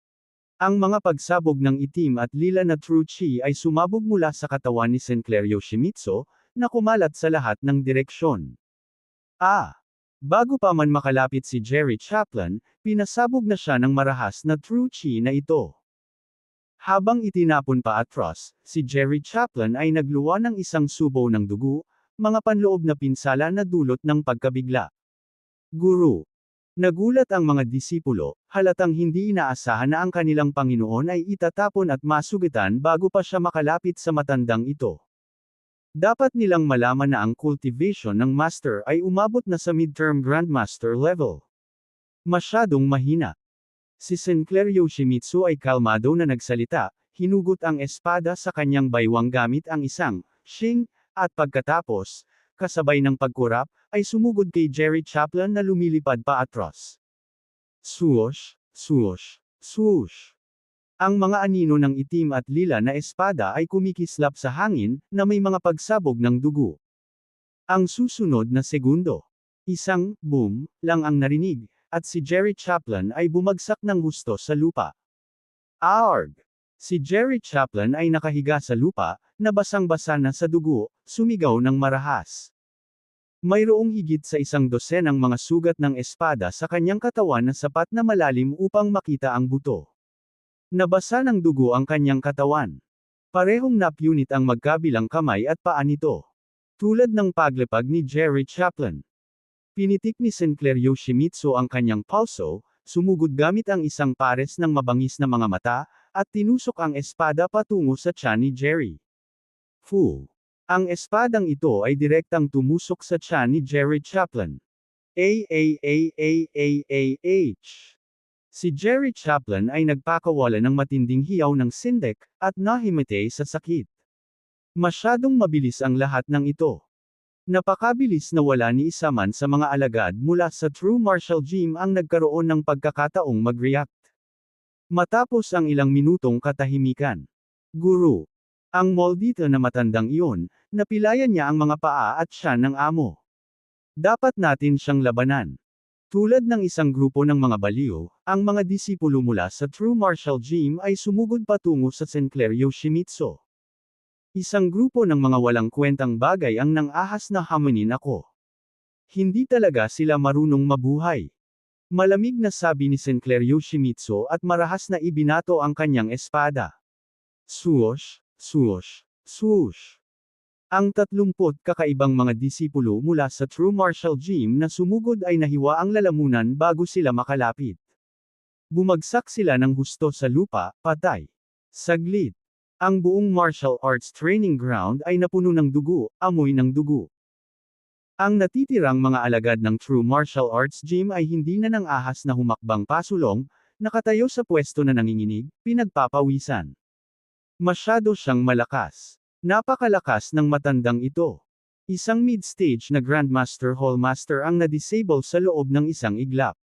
Ang mga pagsabog ng itim at lila na True Chi ay sumabog mula sa katawan ni Sinclair Yoshimitsu, na kumalat sa lahat ng direksyon. Bago pa man makalapit si Jerry Chaplin, pinasabog na siya ng marahas na True Chi na ito. Habang itinapon pa atras, si Jerry Chaplin ay nagluwa ng isang subo ng dugo, mga panloob na pinsala na dulot ng pagkabigla. Guru. Nagulat ang mga disipulo, halatang hindi inaasahan na ang kanilang Panginoon ay itatapon at masugitan bago pa siya makalapit sa matandang ito. Dapat nilang malaman na ang cultivation ng Master ay umabot na sa midterm Grandmaster level. Masyadong mahina. Si Sinclair Yoshimitsu ay kalmado na nagsalita, hinugot ang espada sa kanyang baywang gamit ang isang shing, at pagkatapos, kasabay ng pagkurap, ay sumugod kay Jerry Chaplin na lumilipad pa atras. Swoosh, swoosh, swoosh. Ang mga anino ng itim at lila na espada ay kumikislap sa hangin, na may mga pagsabog ng dugo. Ang susunod na segundo, isang boom lang ang narinig, at si Jerry Chaplin ay bumagsak ng husto sa lupa. Arg! Si Jerry Chaplin ay nakahiga sa lupa, na basang-basa na sa dugo, sumigaw ng marahas. Mayroong higit sa 100 mga sugat ng espada sa kanyang katawan na sapat na malalim upang makita ang buto. Nabasa ng dugo ang kanyang katawan. Parehong napunit ang magkabilang kamay at paa nito. Tulad ng paglapag ni Jerry Chaplin. Pinitik ni Sinclair Yoshimitsu ang kanyang pulso, sumugod gamit ang isang pares ng mabangis na mga mata, at tinusok ang espada patungo sa tiyan ni Jerry. Fu. Ang espadang ito ay direktang tumusok sa tiyan ni Jerry Chaplin. H. Si Jerry Chaplin ay nagpakawala ng matinding hiyaw ng sindek, at nahimatay sa sakit. Masyadong mabilis ang lahat ng ito. Napakabilis na wala ni isa man sa mga alagad mula sa True Martial Gym ang nagkaroon ng pagkakataong mag-react. Matapos ang ilang minutong katahimikan. Guru. Ang maldito na matandang iyon, napilayan niya ang mga paa at tiyan ng amo. Dapat natin siyang labanan. Tulad ng isang grupo ng mga baliw, ang mga disipulo mula sa True Martial Gym ay sumugod patungo sa Sinclair Yoshimitsu. Isang grupo ng mga walang kwentang bagay ang nang-ahas na hamanin ako. Hindi talaga sila marunong mabuhay. Malamig na sabi ni Sinclair Yoshimitsu at marahas na ibinato ang kanyang espada. Swoosh, swoosh, swoosh. Ang 30 kakaibang mga disipulo mula sa True Martial Gym na sumugod ay nahiwa ang lalamunan bago sila makalapit. Bumagsak sila ng husto sa lupa, patay. Saglit. Ang buong martial arts training ground ay napuno ng dugo, amoy ng dugo. Ang natitirang mga alagad ng True Martial Arts Gym ay hindi na nang ahas na humakbang pasulong, nakatayo sa pwesto na nanginginig, pinagpapawisan. Masyado siyang malakas. Napakalakas ng matandang ito. Isang mid-stage na Grandmaster Hallmaster ang na-disable sa loob ng isang iglap.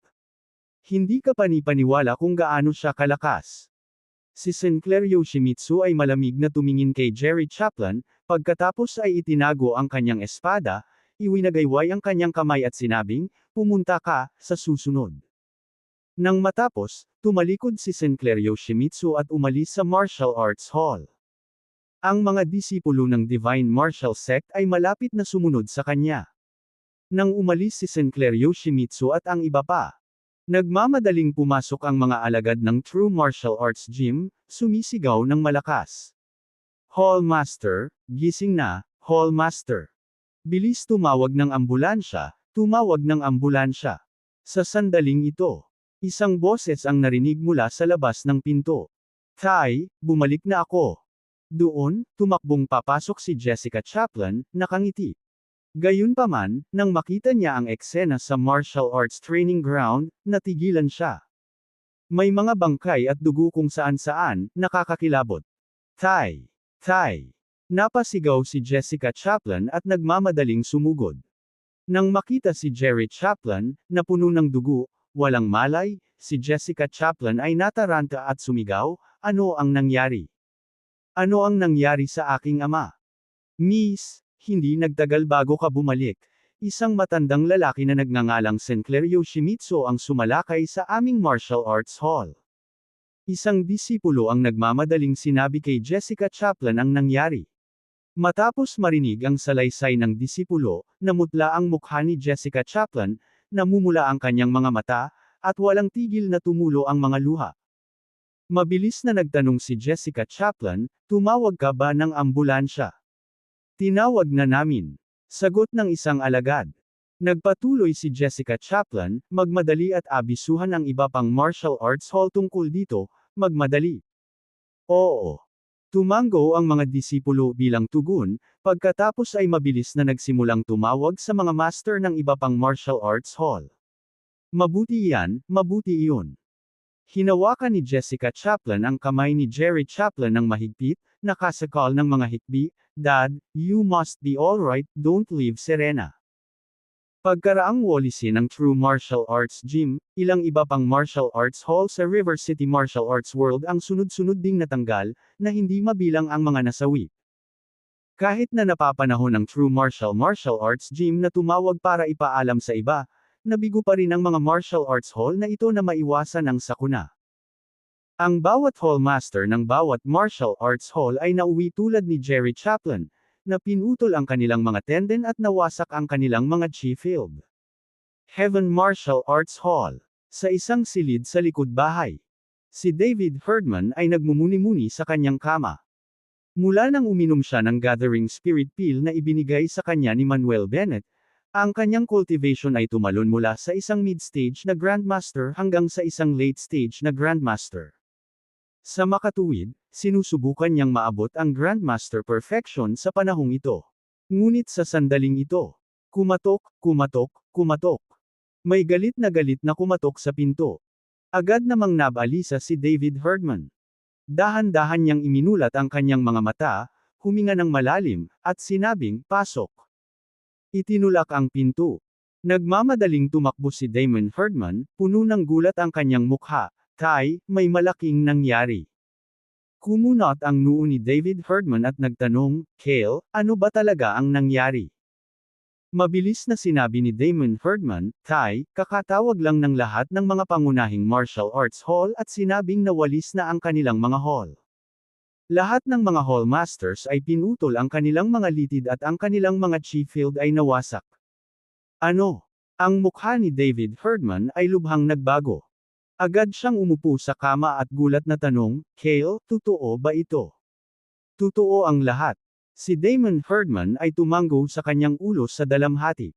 Hindi ka panipaniwala kung gaano siya kalakas. Si Sinclair Yoshimitsu ay malamig na tumingin kay Jerry Chaplin, pagkatapos ay itinago ang kanyang espada, iwinagayway ang kanyang kamay at sinabing, "Pumunta ka, sa susunod." Nang matapos, tumalikod si Sinclair Yoshimitsu at umalis sa Martial Arts Hall. Ang mga disipulo ng Divine Martial Sect ay malapit na sumunod sa kanya. Nang umalis si Sinclair Yoshimitsu at ang iba pa, nagmamadaling pumasok ang mga alagad ng True Martial Arts Gym, sumisigaw ng malakas. Hallmaster, gising na, Hallmaster. Bilis tumawag ng ambulansya, tumawag ng ambulansya. Sa sandaling ito, isang boses ang narinig mula sa labas ng pinto. "Tay, bumalik na ako." Doon, tumakbong papasok si Jessica Chaplin, nakangiti. Gayunpaman, nang makita niya ang eksena sa martial arts training ground, natigilan siya. May mga bangkay at dugo kung saan-saan, nakakakilabot. "Tay! Tay!" Napasigaw si Jessica Chaplin at nagmamadaling sumugod. Nang makita si Jerry Chaplin, na puno ng dugo, walang malay, si Jessica Chaplin ay nataranta at sumigaw, "Ano ang nangyari? Ano ang nangyari sa aking ama?" "Miss, hindi nagtagal bago ka bumalik. Isang matandang lalaki na nagngangalang Sinclair Yoshimitsu ang sumalakay sa aming martial arts hall." Isang disipulo ang nagmamadaling sinabi kay Jessica Chaplin ang nangyari. Matapos marinig ang salaysay ng disipulo, namutla ang mukha ni Jessica Chaplin, namumula ang kanyang mga mata, at walang tigil na tumulo ang mga luha. Mabilis na nagtanong si Jessica Chaplin, "Tumawag ka ba ng ambulansya?" "Tinawag na namin." Sagot ng isang alagad. Nagpatuloy si Jessica Chaplin, "Magmadali at abisuhan ang iba pang martial arts hall tungkol dito, magmadali." "Oo." Tumango ang mga disipulo bilang tugon, pagkatapos ay mabilis na nagsimulang tumawag sa mga master ng iba pang martial arts hall. "Mabuti yan, mabuti iyon." Hinawakan ni Jessica Chaplin ang kamay ni Jerry Chaplin ng mahigpit, nakasakal ng mga hikbi, "Dad, you must be alright, don't leave Serena." Pagkaraang walisin ng True Martial Arts Gym, ilang iba pang martial arts hall sa River City Martial Arts World ang sunod-sunod ding natanggal, na hindi mabilang ang mga nasawi. Kahit na napapanahon ng True Martial Arts Gym na tumawag para ipaalam sa iba, nabigo pa rin ang mga martial arts hall na ito na maiwasan ang sakuna. Ang bawat hallmaster ng bawat martial arts hall ay nauwi tulad ni Jerry Chaplin, na pinutol ang kanilang mga tendon at nawasak ang kanilang mga chi field. Heaven Martial Arts Hall. Sa isang silid sa likod bahay. Si David Herdman ay nagmumuni-muni sa kanyang kama. Mula nang uminom siya ng Gathering Spirit Pill na ibinigay sa kanya ni Manuel Bennett, ang kanyang cultivation ay tumalon mula sa isang mid-stage na Grandmaster hanggang sa isang late-stage na Grandmaster. Sa makatuwid, sinusubukan niyang maabot ang Grandmaster Perfection sa panahong ito. Ngunit sa sandaling ito, kumatok, kumatok, kumatok. May galit na kumatok sa pinto. Agad namang nabalisa si David Herdman. Dahan-dahan niyang iminulat ang kanyang mga mata, huminga ng malalim, at sinabing, "Pasok." Itinulak ang pinto. Nagmamadaling tumakbo si Damon Herdman, puno ng gulat ang kanyang mukha. "Tay, may malaking nangyari." Kumunot ang noo ni David Herdman at nagtanong, "Cale, ano ba talaga ang nangyari?" Mabilis na sinabi ni Damon Herdman, "Tay, kakatawag lang ng lahat ng mga pangunahing martial arts hall at sinabing nawalis na ang kanilang mga hall. Lahat ng mga hall masters ay pinutol ang kanilang mga litid at ang kanilang mga chi field ay nawasak." Ano? Ang mukha ni David Herdman ay lubhang nagbago. Agad siyang umupo sa kama at gulat na tanong, "Cale, totoo ba ito?" "Totoo ang lahat." Si Damon Herdman ay tumanggo sa kanyang ulo sa dalamhati.